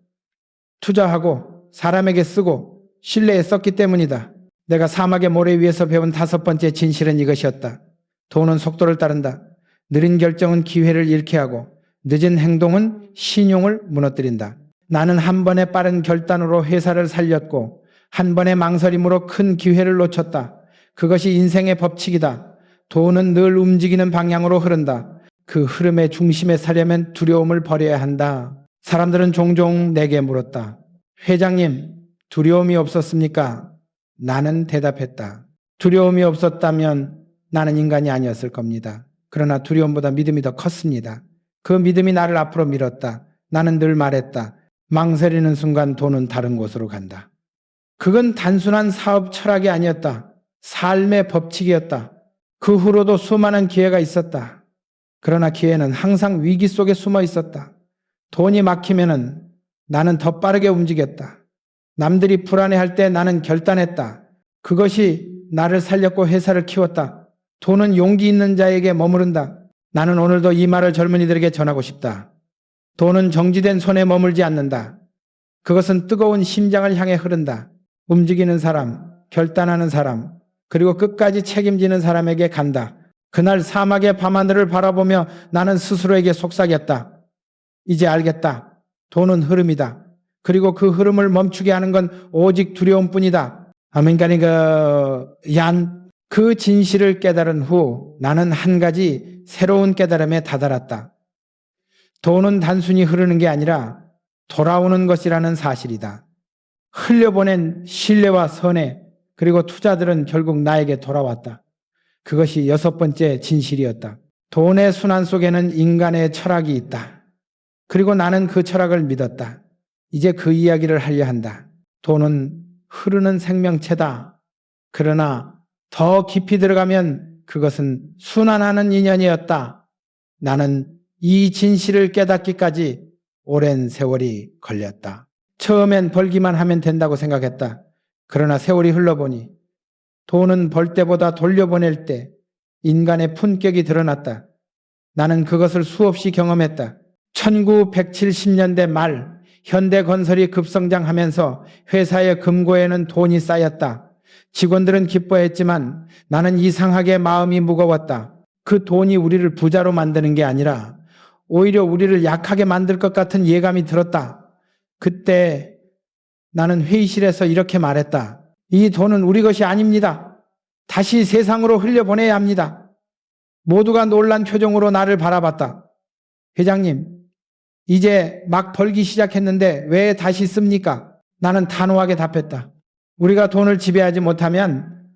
투자하고 사람에게 쓰고 신뢰에 썼기 때문이다. 내가 사막의 모래 위에서 배운 5번째 진실은 이것이었다. 돈은 속도를 따른다. 느린 결정은 기회를 잃게 하고 늦은 행동은 신용을 무너뜨린다. 나는 한 번의 빠른 결단으로 회사를 살렸고 한 번의 망설임으로 큰 기회를 놓쳤다. 그것이 인생의 법칙이다. 돈은 늘 움직이는 방향으로 흐른다. 그 흐름의 중심에 서려면 두려움을 버려야 한다. 사람들은 종종 내게 물었다. 회장님, 두려움이 없었습니까? 나는 대답했다. 두려움이 없었다면 나는 인간이 아니었을 겁니다. 그러나 두려움보다 믿음이 더 컸습니다. 그 믿음이 나를 앞으로 밀었다. 나는 늘 말했다. 망설이는 순간 돈은 다른 곳으로 간다. 그건 단순한 사업 철학이 아니었다. 삶의 법칙이었다. 그 후로도 수많은 기회가 있었다. 그러나 기회는 항상 위기 속에 숨어 있었다. 돈이 막히면은 나는 더 빠르게 움직였다. 남들이 불안해할 때 나는 결단했다. 그것이 나를 살렸고 회사를 키웠다. 돈은 용기 있는 자에게 머무른다. 나는 오늘도 이 말을 젊은이들에게 전하고 싶다. 돈은 정지된 손에 머물지 않는다. 그것은 뜨거운 심장을 향해 흐른다. 움직이는 사람, 결단하는 사람, 그리고 끝까지 책임지는 사람에게 간다. 그날 사막의 밤하늘을 바라보며 나는 스스로에게 속삭였다. 이제 알겠다. 돈은 흐름이다. 그리고 그 흐름을 멈추게 하는 건 오직 두려움뿐이다. 아멘가니 그 진실을 깨달은 후 나는 한 가지 새로운 깨달음에 다다랐다. 돈은 단순히 흐르는 게 아니라 돌아오는 것이라는 사실이다. 흘려보낸 신뢰와 선해 그리고 투자들은 결국 나에게 돌아왔다. 그것이 6번째 진실이었다. 돈의 순환 속에는 인간의 철학이 있다. 그리고 나는 그 철학을 믿었다. 이제 그 이야기를 하려 한다. 돈은 흐르는 생명체다. 그러나 더 깊이 들어가면 그것은 순환하는 인연이었다. 나는 이 진실을 깨닫기까지 오랜 세월이 걸렸다. 처음엔 벌기만 하면 된다고 생각했다. 그러나 세월이 흘러보니 돈은 벌 때보다 돌려보낼 때 인간의 품격이 드러났다. 나는 그것을 수없이 경험했다. 1970년대 말 현대건설이 급성장하면서 회사의 금고에는 돈이 쌓였다. 직원들은 기뻐했지만 나는 이상하게 마음이 무거웠다. 그 돈이 우리를 부자로 만드는 게 아니라 오히려 우리를 약하게 만들 것 같은 예감이 들었다. 그때 나는 회의실에서 이렇게 말했다. 이 돈은 우리 것이 아닙니다. 다시 세상으로 흘려보내야 합니다. 모두가 놀란 표정으로 나를 바라봤다. 회장님, 이제 막 벌기 시작했는데 왜 다시 씁니까? 나는 단호하게 답했다. 우리가 돈을 지배하지 못하면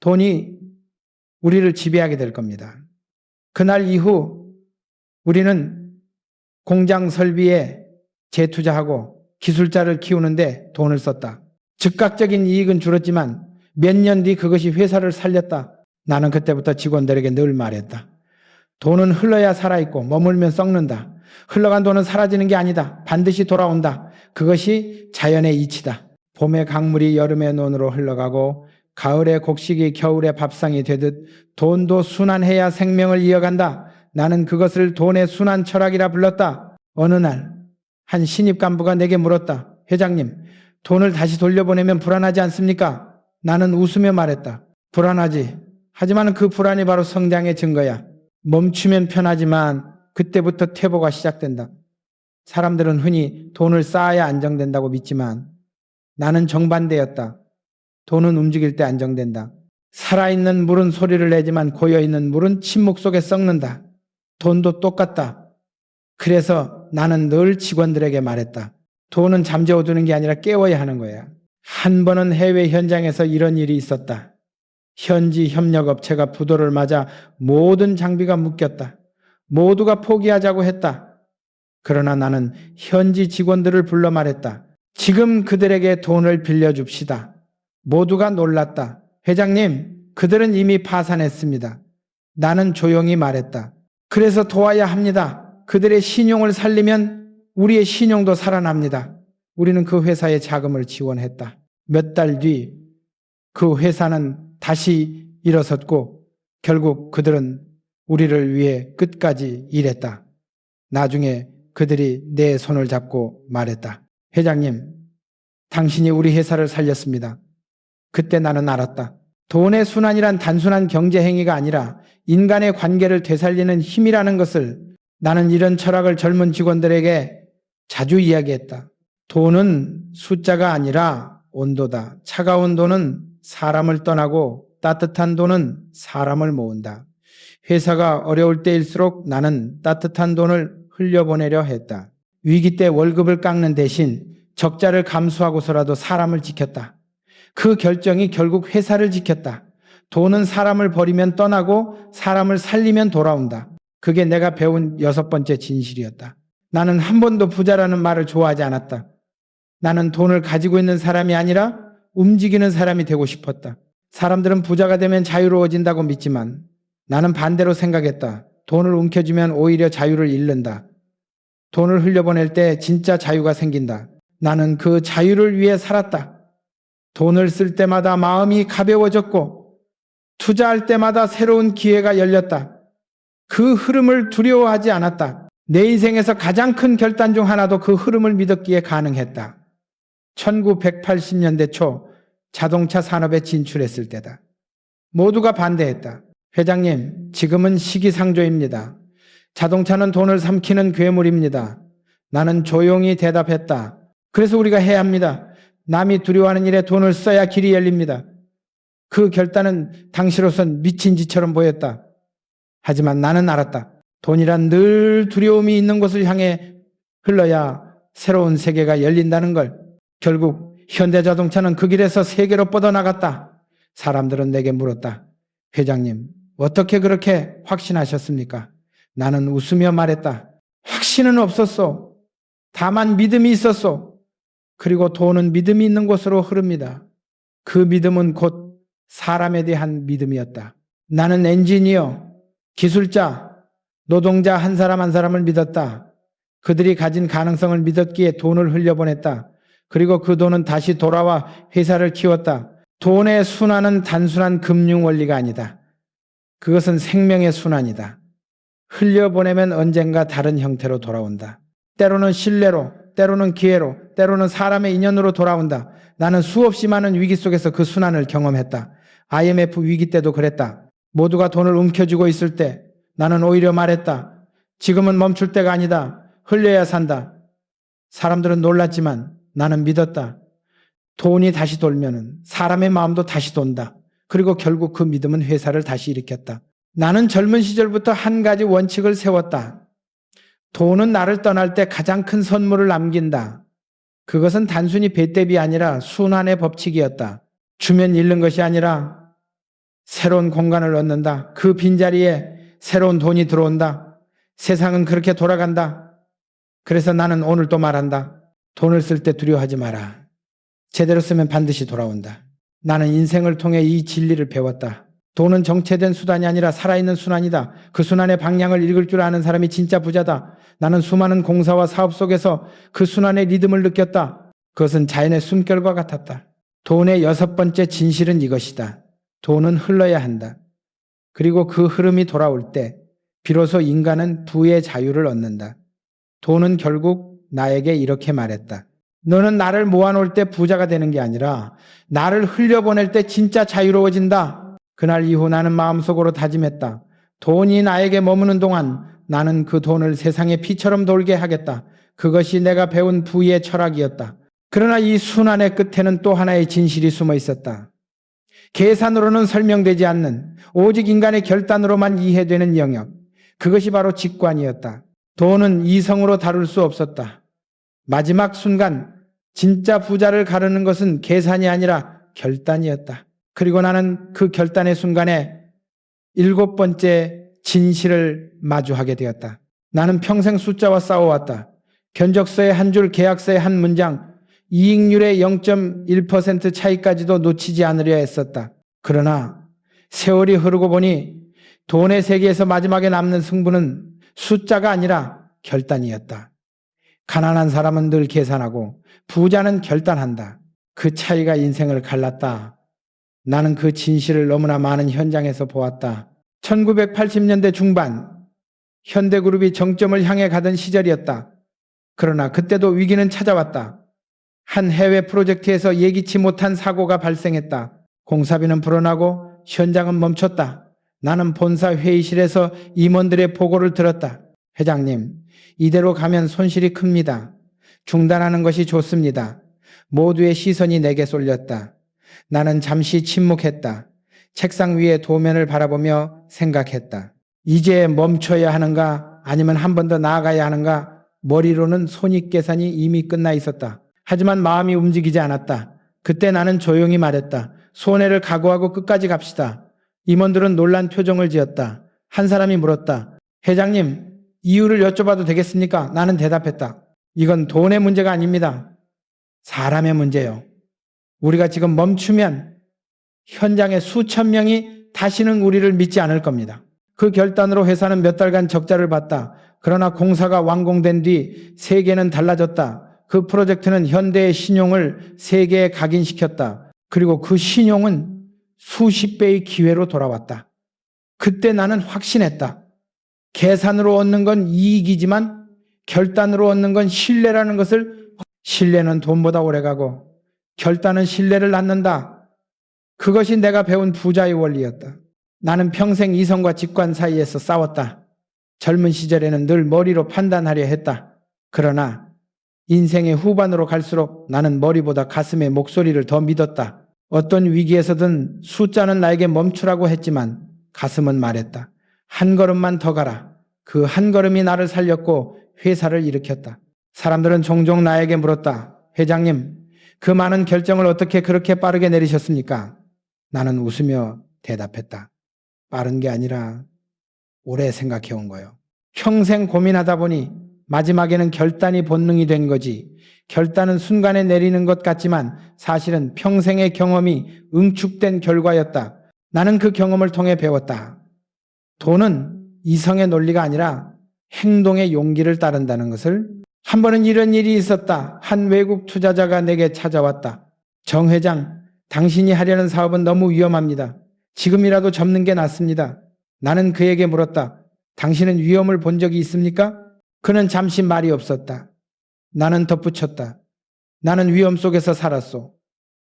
돈이 우리를 지배하게 될 겁니다. 그날 이후 우리는 공장 설비에 재투자하고 기술자를 키우는데 돈을 썼다. 즉각적인 이익은 줄었지만 몇 년 뒤 그것이 회사를 살렸다. 나는 그때부터 직원들에게 늘 말했다. 돈은 흘러야 살아있고 머물면 썩는다. 흘러간 돈은 사라지는 게 아니다. 반드시 돌아온다. 그것이 자연의 이치다. 봄의 강물이 여름의 논으로 흘러가고 가을의 곡식이 겨울의 밥상이 되듯 돈도 순환해야 생명을 이어간다. 나는 그것을 돈의 순환 철학이라 불렀다. 어느 날 한 신입 간부가 내게 물었다. 회장님, 돈을 다시 돌려보내면 불안하지 않습니까? 나는 웃으며 말했다. 불안하지. 하지만 그 불안이 바로 성장의 증거야. 멈추면 편하지만 그때부터 퇴보가 시작된다. 사람들은 흔히 돈을 쌓아야 안정된다고 믿지만 나는 정반대였다. 돈은 움직일 때 안정된다. 살아있는 물은 소리를 내지만 고여있는 물은 침묵 속에 썩는다. 돈도 똑같다. 그래서 나는 늘 직원들에게 말했다. 돈은 잠재워두는 게 아니라 깨워야 하는 거야. 한 번은 해외 현장에서 이런 일이 있었다. 현지 협력업체가 부도를 맞아 모든 장비가 묶였다. 모두가 포기하자고 했다. 그러나 나는 현지 직원들을 불러 말했다. 지금 그들에게 돈을 빌려줍시다. 모두가 놀랐다. 회장님, 그들은 이미 파산했습니다. 나는 조용히 말했다. 그래서 도와야 합니다. 그들의 신용을 살리면 우리의 신용도 살아납니다. 우리는 그 회사에 자금을 지원했다. 몇 달 뒤 그 회사는 다시 일어섰고 결국 그들은 우리를 위해 끝까지 일했다. 나중에 그들이 내 손을 잡고 말했다. 회장님, 당신이 우리 회사를 살렸습니다. 그때 나는 알았다. 돈의 순환이란 단순한 경제 행위가 아니라 인간의 관계를 되살리는 힘이라는 것을. 나는 이런 철학을 젊은 직원들에게 자주 이야기했다. 돈은 숫자가 아니라 온도다. 차가운 돈은 사람을 떠나고 따뜻한 돈은 사람을 모은다. 회사가 어려울 때일수록 나는 따뜻한 돈을 흘려보내려 했다. 위기 때 월급을 깎는 대신 적자를 감수하고서라도 사람을 지켰다. 그 결정이 결국 회사를 지켰다. 돈은 사람을 버리면 떠나고 사람을 살리면 돌아온다. 그게 내가 배운 6번째 진실이었다. 나는 한 번도 부자라는 말을 좋아하지 않았다. 나는 돈을 가지고 있는 사람이 아니라 움직이는 사람이 되고 싶었다. 사람들은 부자가 되면 자유로워진다고 믿지만 나는 반대로 생각했다. 돈을 움켜쥐면 오히려 자유를 잃는다. 돈을 흘려보낼 때 진짜 자유가 생긴다. 나는 그 자유를 위해 살았다. 돈을 쓸 때마다 마음이 가벼워졌고 투자할 때마다 새로운 기회가 열렸다. 그 흐름을 두려워하지 않았다. 내 인생에서 가장 큰 결단 중 하나도 그 흐름을 믿었기에 가능했다. 1980년대 초 자동차 산업에 진출했을 때다. 모두가 반대했다. 회장님, 지금은 시기상조입니다. 자동차는 돈을 삼키는 괴물입니다. 나는 조용히 대답했다. 그래서 우리가 해야 합니다. 남이 두려워하는 일에 돈을 써야 길이 열립니다. 그 결단은 당시로선 미친 짓처럼 보였다. 하지만 나는 알았다. 돈이란 늘 두려움이 있는 곳을 향해 흘러야 새로운 세계가 열린다는 걸. 결국 현대자동차는 그 길에서 세계로 뻗어나갔다. 사람들은 내게 물었다. 회장님, 어떻게 그렇게 확신하셨습니까? 나는 웃으며 말했다. 확신은 없었어. 다만 믿음이 있었어. 그리고 돈은 믿음이 있는 곳으로 흐릅니다. 그 믿음은 곧 사람에 대한 믿음이었다. 나는 엔지니어, 기술자, 노동자 한 사람 한 사람을 믿었다. 그들이 가진 가능성을 믿었기에 돈을 흘려보냈다. 그리고 그 돈은 다시 돌아와 회사를 키웠다. 돈의 순환은 단순한 금융 원리가 아니다. 그것은 생명의 순환이다. 흘려보내면 언젠가 다른 형태로 돌아온다. 때로는 신뢰로, 때로는 기회로, 때로는 사람의 인연으로 돌아온다. 나는 수없이 많은 위기 속에서 그 순환을 경험했다. IMF 위기 때도 그랬다. 모두가 돈을 움켜쥐고 있을 때 나는 오히려 말했다. 지금은 멈출 때가 아니다. 흘려야 산다. 사람들은 놀랐지만 나는 믿었다. 돈이 다시 돌면은 사람의 마음도 다시 돈다. 그리고 결국 그 믿음은 회사를 다시 일으켰다. 나는 젊은 시절부터 한 가지 원칙을 세웠다. 돈은 나를 떠날 때 가장 큰 선물을 남긴다. 그것은 단순히 배대비 아니라 순환의 법칙이었다. 주면 잃는 것이 아니라 새로운 공간을 얻는다. 그 빈자리에 새로운 돈이 들어온다. 세상은 그렇게 돌아간다. 그래서 나는 오늘 또 말한다. 돈을 쓸 때 두려워하지 마라. 제대로 쓰면 반드시 돌아온다. 나는 인생을 통해 이 진리를 배웠다. 돈은 정체된 수단이 아니라 살아있는 순환이다. 그 순환의 방향을 읽을 줄 아는 사람이 진짜 부자다. 나는 수많은 공사와 사업 속에서 그 순환의 리듬을 느꼈다. 그것은 자연의 숨결과 같았다. 돈의 여섯 번째 진실은 이것이다. 돈은 흘러야 한다. 그리고 그 흐름이 돌아올 때 비로소 인간은 부의 자유를 얻는다. 돈은 결국 나에게 이렇게 말했다. 너는 나를 모아놓을 때 부자가 되는 게 아니라 나를 흘려보낼 때 진짜 자유로워진다. 그날 이후 나는 마음속으로 다짐했다. 돈이 나에게 머무는 동안 나는 그 돈을 세상의 피처럼 돌게 하겠다. 그것이 내가 배운 부의 철학이었다. 그러나 이 순환의 끝에는 또 하나의 진실이 숨어 있었다. 계산으로는 설명되지 않는 오직 인간의 결단으로만 이해되는 영역. 그것이 바로 직관이었다. 돈은 이성으로 다룰 수 없었다. 마지막 순간 진짜 부자를 가르는 것은 계산이 아니라 결단이었다. 그리고 나는 그 결단의 순간에 일곱 번째 진실을 마주하게 되었다. 나는 평생 숫자와 싸워왔다. 견적서의 한 줄, 계약서의 한 문장, 이익률의 0.1% 차이까지도 놓치지 않으려 했었다. 그러나 세월이 흐르고 보니 돈의 세계에서 마지막에 남는 승부는 숫자가 아니라 결단이었다. 가난한 사람은 늘 계산하고 부자는 결단한다. 그 차이가 인생을 갈랐다. 나는 그 진실을 너무나 많은 현장에서 보았다. 1980년대 중반 현대그룹이 정점을 향해 가던 시절이었다. 그러나 그때도 위기는 찾아왔다. 한 해외 프로젝트에서 예기치 못한 사고가 발생했다. 공사비는 불어나고 현장은 멈췄다. 나는 본사 회의실에서 임원들의 보고를 들었다. 회장님, 이대로 가면 손실이 큽니다. 중단하는 것이 좋습니다. 모두의 시선이 내게 쏠렸다. 나는 잠시 침묵했다. 책상 위에 도면을 바라보며 생각했다. 이제 멈춰야 하는가 아니면 한 번 더 나아가야 하는가. 머리로는 손익계산이 이미 끝나 있었다. 하지만 마음이 움직이지 않았다. 그때 나는 조용히 말했다. 손해를 각오하고 끝까지 갑시다. 임원들은 놀란 표정을 지었다. 한 사람이 물었다. 회장님, 이유를 여쭤봐도 되겠습니까? 나는 대답했다. 이건 돈의 문제가 아닙니다. 사람의 문제요. 우리가 지금 멈추면 현장에 수천 명이 다시는 우리를 믿지 않을 겁니다. 그 결단으로 회사는 몇 달간 적자를 봤다. 그러나 공사가 완공된 뒤 세계는 달라졌다. 그 프로젝트는 현대의 신용을 세계에 각인시켰다. 그리고 그 신용은 수십 배의 기회로 돌아왔다. 그때 나는 확신했다. 계산으로 얻는 건 이익이지만 결단으로 얻는 건 신뢰라는 것을. 신뢰는 돈보다 오래가고 결단은 신뢰를 낳는다. 그것이 내가 배운 부자의 원리였다. 나는 평생 이성과 직관 사이에서 싸웠다. 젊은 시절에는 늘 머리로 판단하려 했다. 그러나 인생의 후반으로 갈수록 나는 머리보다 가슴의 목소리를 더 믿었다. 어떤 위기에서든 숫자는 나에게 멈추라고 했지만 가슴은 말했다. 한 걸음만 더 가라. 그 한 걸음이 나를 살렸고 회사를 일으켰다. 사람들은 종종 나에게 물었다. 회장님, 그 많은 결정을 어떻게 그렇게 빠르게 내리셨습니까? 나는 웃으며 대답했다. 빠른 게 아니라 오래 생각해온 거요. 평생 고민하다 보니 마지막에는 결단이 본능이 된 거지. 결단은 순간에 내리는 것 같지만 사실은 평생의 경험이 응축된 결과였다. 나는 그 경험을 통해 배웠다. 돈은 이성의 논리가 아니라 행동의 용기를 따른다는 것을. 한 번은 이런 일이 있었다. 한 외국 투자자가 내게 찾아왔다. 정 회장, 당신이 하려는 사업은 너무 위험합니다. 지금이라도 접는 게 낫습니다. 나는 그에게 물었다. 당신은 위험을 본 적이 있습니까? 그는 잠시 말이 없었다. 나는 덧붙였다. 나는 위험 속에서 살았소.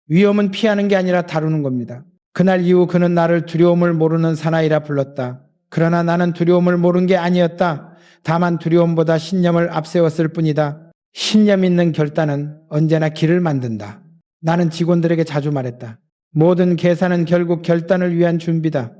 위험은 피하는 게 아니라 다루는 겁니다. 그날 이후 그는 나를 두려움을 모르는 사나이라 불렀다. 그러나 나는 두려움을 모른 게 아니었다. 다만 두려움보다 신념을 앞세웠을 뿐이다. 신념 있는 결단은 언제나 길을 만든다. 나는 직원들에게 자주 말했다. 모든 계산은 결국 결단을 위한 준비다.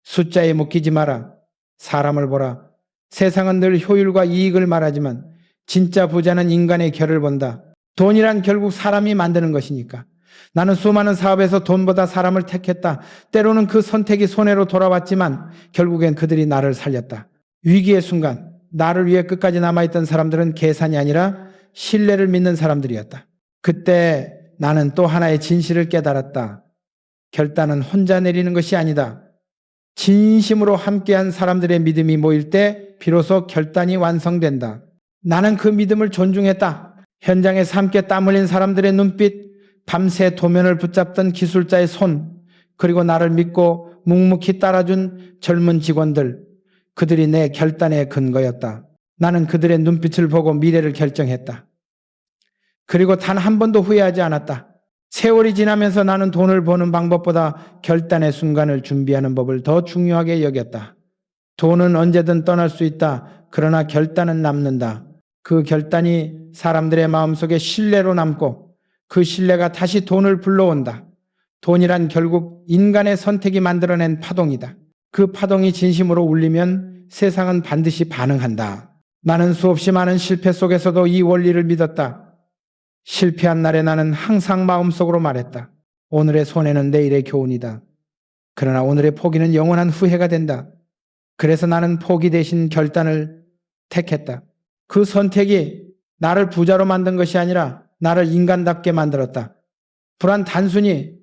숫자에 묶이지 마라. 사람을 보라. 세상은 늘 효율과 이익을 말하지만 진짜 부자는 인간의 결을 본다. 돈이란 결국 사람이 만드는 것이니까. 나는 수많은 사업에서 돈보다 사람을 택했다. 때로는 그 선택이 손해로 돌아왔지만 결국엔 그들이 나를 살렸다. 위기의 순간 나를 위해 끝까지 남아있던 사람들은 계산이 아니라 신뢰를 믿는 사람들이었다. 그때 나는 또 하나의 진실을 깨달았다. 결단은 혼자 내리는 것이 아니다. 진심으로 함께한 사람들의 믿음이 모일 때 비로소 결단이 완성된다. 나는 그 믿음을 존중했다. 현장에서 함께 땀 흘린 사람들의 눈빛, 밤새 도면을 붙잡던 기술자의 손, 그리고 나를 믿고 묵묵히 따라준 젊은 직원들, 그들이 내 결단의 근거였다. 나는 그들의 눈빛을 보고 미래를 결정했다. 그리고 단 한 번도 후회하지 않았다. 세월이 지나면서 나는 돈을 버는 방법보다 결단의 순간을 준비하는 법을 더 중요하게 여겼다. 돈은 언제든 떠날 수 있다. 그러나 결단은 남는다. 그 결단이 사람들의 마음속에 신뢰로 남고 그 신뢰가 다시 돈을 불러온다. 돈이란 결국 인간의 선택이 만들어낸 파동이다. 그 파동이 진심으로 울리면 세상은 반드시 반응한다. 나는 수없이 많은 실패 속에서도 이 원리를 믿었다. 실패한 날에 나는 항상 마음속으로 말했다. 오늘의 손해는 내일의 교훈이다. 그러나 오늘의 포기는 영원한 후회가 된다. 그래서 나는 포기 대신 결단을 택했다. 그 선택이 나를 부자로 만든 것이 아니라 나를 인간답게 만들었다. 불안 단순히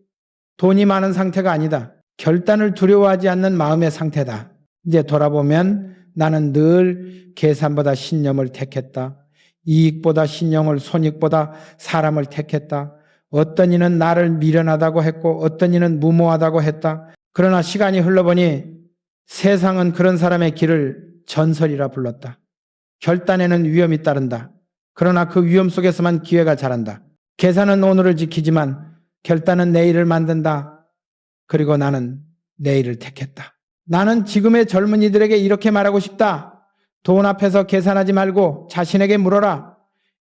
돈이 많은 상태가 아니다. 결단을 두려워하지 않는 마음의 상태다. 이제 돌아보면 나는 늘 계산보다 신념을 택했다. 이익보다 신용을, 손익보다 사람을 택했다. 어떤 이는 나를 미련하다고 했고 어떤 이는 무모하다고 했다. 그러나 시간이 흘러보니 세상은 그런 사람의 길을 전설이라 불렀다. 결단에는 위험이 따른다. 그러나 그 위험 속에서만 기회가 자란다. 계산은 오늘을 지키지만 결단은 내일을 만든다. 그리고 나는 내일을 택했다. 나는 지금의 젊은이들에게 이렇게 말하고 싶다. 돈 앞에서 계산하지 말고 자신에게 물어라.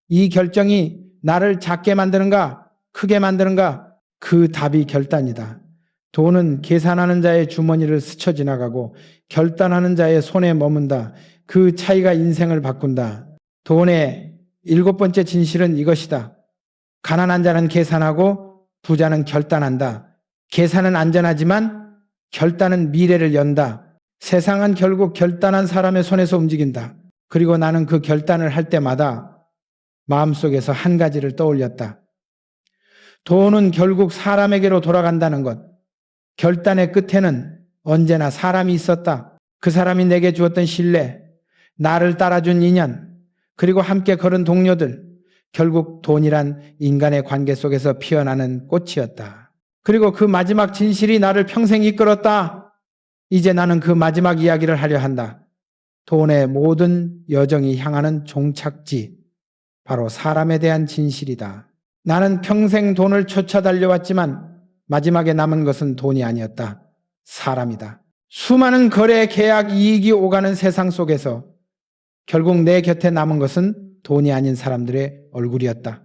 이 결정이 나를 작게 만드는가, 크게 만드는가? 그 답이 결단이다. 돈은 계산하는 자의 주머니를 스쳐 지나가고 결단하는 자의 손에 머문다. 그 차이가 인생을 바꾼다. 돈의 7번째 진실은 이것이다. 가난한 자는 계산하고 부자는 결단한다. 계산은 안전하지만 결단은 미래를 연다. 세상은 결국 결단한 사람의 손에서 움직인다. 그리고 나는 그 결단을 할 때마다 마음속에서 한 가지를 떠올렸다. 돈은 결국 사람에게로 돌아간다는 것. 결단의 끝에는 언제나 사람이 있었다. 그 사람이 내게 주었던 신뢰, 나를 따라준 인연, 그리고 함께 걸은 동료들. 결국 돈이란 인간의 관계 속에서 피어나는 꽃이었다. 그리고 그 마지막 진실이 나를 평생 이끌었다. 이제 나는 그 마지막 이야기를 하려 한다. 돈의 모든 여정이 향하는 종착지, 바로 사람에 대한 진실이다. 나는 평생 돈을 쫓아 달려왔지만 마지막에 남은 것은 돈이 아니었다. 사람이다. 수많은 거래, 계약, 이익이 오가는 세상 속에서 결국 내 곁에 남은 것은 돈이 아닌 사람들의 얼굴이었다.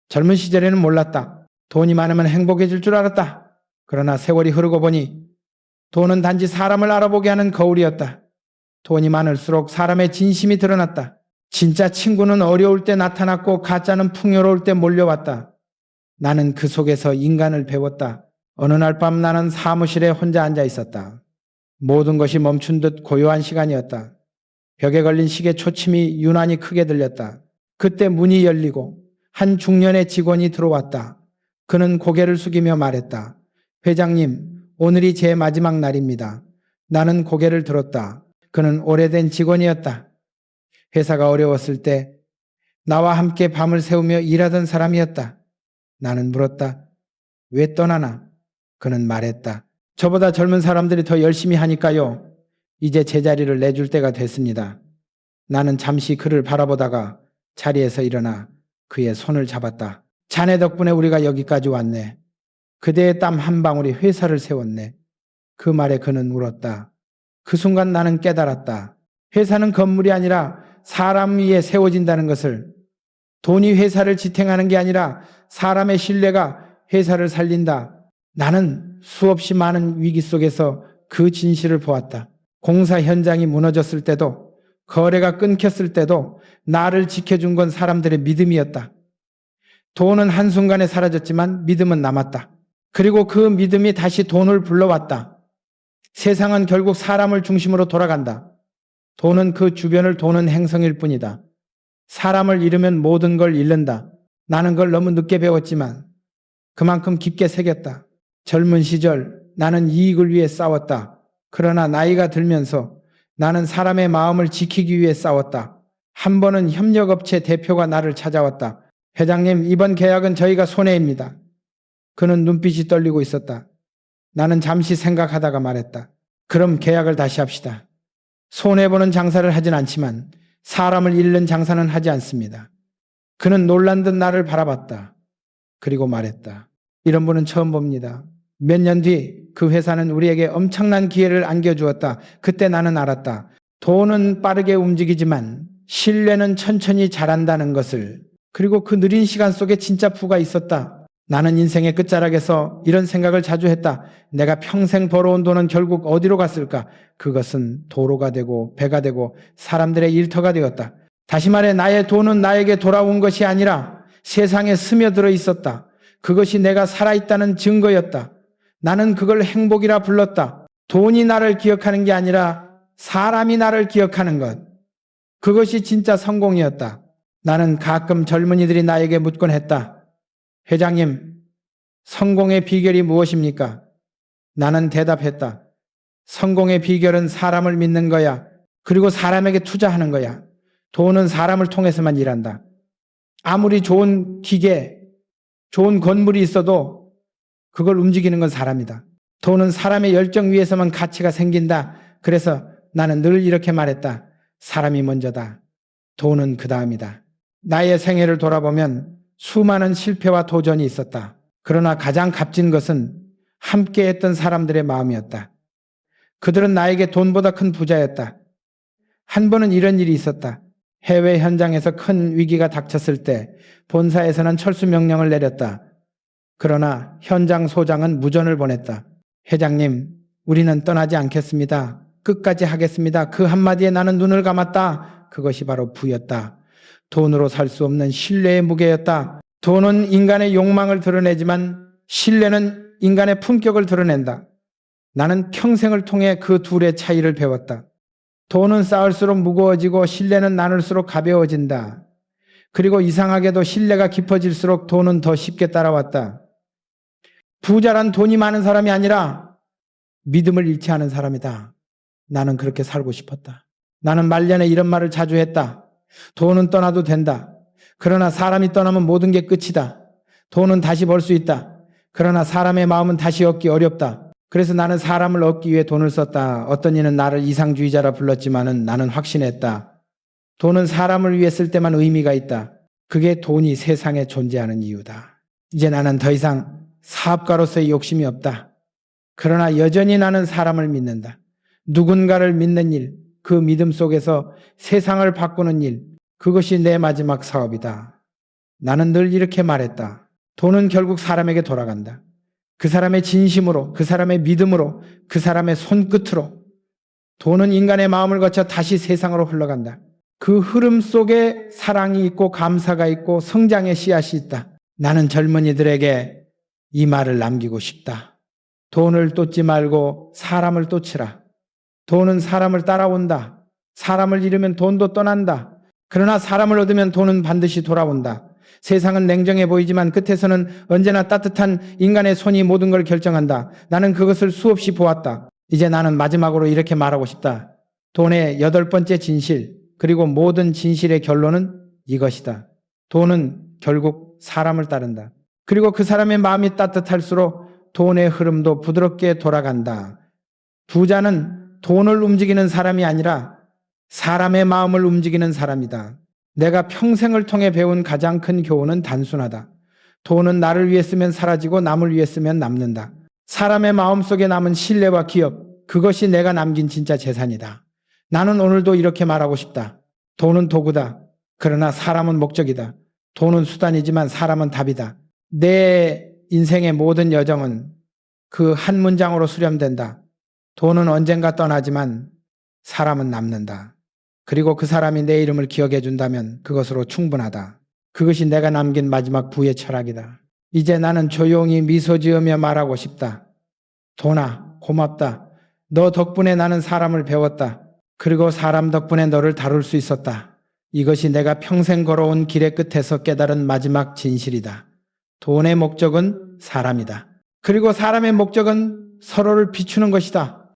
젊은 시절에는 몰랐다. 돈이 많으면 행복해질 줄 알았다. 그러나 세월이 흐르고 보니 돈은 단지 사람을 알아보게 하는 거울이었다. 돈이 많을수록 사람의 진심이 드러났다. 진짜 친구는 어려울 때 나타났고 가짜는 풍요로울 때 몰려왔다. 나는 그 속에서 인간을 배웠다. 어느 날 밤 나는 사무실에 혼자 앉아 있었다. 모든 것이 멈춘 듯 고요한 시간이었다. 벽에 걸린 시계 초침이 유난히 크게 들렸다. 그때 문이 열리고 한 중년의 직원이 들어왔다. 그는 고개를 숙이며 말했다. 회장님, 오늘이 제 마지막 날입니다. 나는 고개를 들었다. 그는 오래된 직원이었다. 회사가 어려웠을 때 나와 함께 밤을 새우며 일하던 사람이었다. 나는 물었다. 왜 떠나나? 그는 말했다. 저보다 젊은 사람들이 더 열심히 하니까요. 이제 제자리를 내줄 때가 됐습니다. 나는 잠시 그를 바라보다가 자리에서 일어나 그의 손을 잡았다. 자네 덕분에 우리가 여기까지 왔네. 그대의 땀 한 방울이 회사를 세웠네. 그 말에 그는 울었다. 그 순간 나는 깨달았다. 회사는 건물이 아니라 사람 위에 세워진다는 것을. 돈이 회사를 지탱하는 게 아니라 사람의 신뢰가 회사를 살린다. 나는 수없이 많은 위기 속에서 그 진실을 보았다. 공사 현장이 무너졌을 때도, 거래가 끊겼을 때도 나를 지켜준 건 사람들의 믿음이었다. 돈은 한순간에 사라졌지만 믿음은 남았다. 그리고 그 믿음이 다시 돈을 불러왔다. 세상은 결국 사람을 중심으로 돌아간다. 돈은 그 주변을 도는 행성일 뿐이다. 사람을 잃으면 모든 걸 잃는다. 나는 그걸 너무 늦게 배웠지만 그만큼 깊게 새겼다. 젊은 시절 나는 이익을 위해 싸웠다. 그러나 나이가 들면서 나는 사람의 마음을 지키기 위해 싸웠다. 한 번은 협력업체 대표가 나를 찾아왔다. 회장님, 이번 계약은 저희가 손해입니다. 그는 눈빛이 떨리고 있었다. 나는 잠시 생각하다가 말했다. 그럼 계약을 다시 합시다. 손해보는 장사를 하진 않지만 사람을 잃는 장사는 하지 않습니다. 그는 놀란 듯 나를 바라봤다. 그리고 말했다. 이런 분은 처음 봅니다. 몇 년 뒤 그 회사는 우리에게 엄청난 기회를 안겨주었다. 그때 나는 알았다. 돈은 빠르게 움직이지만 신뢰는 천천히 자란다는 것을. 그리고 그 느린 시간 속에 진짜 부가 있었다. 나는 인생의 끝자락에서 이런 생각을 자주 했다. 내가 평생 벌어온 돈은 결국 어디로 갔을까? 그것은 도로가 되고 배가 되고 사람들의 일터가 되었다. 다시 말해 나의 돈은 나에게 돌아온 것이 아니라 세상에 스며들어 있었다. 그것이 내가 살아있다는 증거였다. 나는 그걸 행복이라 불렀다. 돈이 나를 기억하는 게 아니라 사람이 나를 기억하는 것. 그것이 진짜 성공이었다. 나는 가끔 젊은이들이 나에게 묻곤 했다. 회장님, 성공의 비결이 무엇입니까? 나는 대답했다. 성공의 비결은 사람을 믿는 거야. 그리고 사람에게 투자하는 거야. 돈은 사람을 통해서만 일한다. 아무리 좋은 기계, 좋은 건물이 있어도 그걸 움직이는 건 사람이다. 돈은 사람의 열정 위에서만 가치가 생긴다. 그래서 나는 늘 이렇게 말했다. 사람이 먼저다. 돈은 그 다음이다. 나의 생애를 돌아보면 수많은 실패와 도전이 있었다. 그러나 가장 값진 것은 함께했던 사람들의 마음이었다. 그들은 나에게 돈보다 큰 부자였다. 한 번은 이런 일이 있었다. 해외 현장에서 큰 위기가 닥쳤을 때 본사에서는 철수 명령을 내렸다. 그러나 현장 소장은 무전을 보냈다. 회장님, 우리는 떠나지 않겠습니다. 끝까지 하겠습니다. 그 한마디에 나는 눈을 감았다. 그것이 바로 부였다. 돈으로 살 수 없는 신뢰의 무게였다. 돈은 인간의 욕망을 드러내지만 신뢰는 인간의 품격을 드러낸다. 나는 평생을 통해 그 둘의 차이를 배웠다. 돈은 쌓을수록 무거워지고 신뢰는 나눌수록 가벼워진다. 그리고 이상하게도 신뢰가 깊어질수록 돈은 더 쉽게 따라왔다. 부자란 돈이 많은 사람이 아니라 믿음을 잃지 않은 사람이다. 나는 그렇게 살고 싶었다. 나는 말년에 이런 말을 자주 했다. 돈은 떠나도 된다. 그러나 사람이 떠나면 모든 게 끝이다. 돈은 다시 벌 수 있다. 그러나 사람의 마음은 다시 얻기 어렵다. 그래서 나는 사람을 얻기 위해 돈을 썼다. 어떤 이는 나를 이상주의자라 불렀지만은 나는 확신했다. 돈은 사람을 위해 쓸 때만 의미가 있다. 그게 돈이 세상에 존재하는 이유다. 이제 나는 더 이상 사업가로서의 욕심이 없다. 그러나 여전히 나는 사람을 믿는다. 누군가를 믿는 일, 그 믿음 속에서 세상을 바꾸는 일, 그것이 내 마지막 사업이다. 나는 늘 이렇게 말했다. 돈은 결국 사람에게 돌아간다. 그 사람의 진심으로, 그 사람의 믿음으로, 그 사람의 손끝으로. 돈은 인간의 마음을 거쳐 다시 세상으로 흘러간다. 그 흐름 속에 사랑이 있고 감사가 있고 성장의 씨앗이 있다. 나는 젊은이들에게 이 말을 남기고 싶다. 돈을 쫓지 말고 사람을 쫓으라. 돈은 사람을 따라온다. 사람을 잃으면 돈도 떠난다. 그러나 사람을 얻으면 돈은 반드시 돌아온다. 세상은 냉정해 보이지만 끝에서는 언제나 따뜻한 인간의 손이 모든 걸 결정한다. 나는 그것을 수없이 보았다. 이제 나는 마지막으로 이렇게 말하고 싶다. 돈의 8번째 진실, 그리고 모든 진실의 결론은 이것이다. 돈은 결국 사람을 따른다. 그리고 그 사람의 마음이 따뜻할수록 돈의 흐름도 부드럽게 돌아간다. 부자는 돈을 움직이는 사람이 아니라 사람의 마음을 움직이는 사람이다. 내가 평생을 통해 배운 가장 큰 교훈은 단순하다. 돈은 나를 위해 쓰면 사라지고 남을 위해 쓰면 남는다. 사람의 마음속에 남은 신뢰와 기억, 그것이 내가 남긴 진짜 재산이다. 나는 오늘도 이렇게 말하고 싶다. 돈은 도구다. 그러나 사람은 목적이다. 돈은 수단이지만 사람은 답이다. 내 인생의 모든 여정은 그 한 문장으로 수렴된다. 돈은 언젠가 떠나지만 사람은 남는다. 그리고 그 사람이 내 이름을 기억해 준다면 그것으로 충분하다. 그것이 내가 남긴 마지막 부의 철학이다. 이제 나는 조용히 미소 지으며 말하고 싶다. 돈아, 고맙다. 너 덕분에 나는 사람을 배웠다. 그리고 사람 덕분에 너를 다룰 수 있었다. 이것이 내가 평생 걸어온 길의 끝에서 깨달은 마지막 진실이다. 돈의 목적은 사람이다. 그리고 사람의 목적은 서로를 비추는 것이다.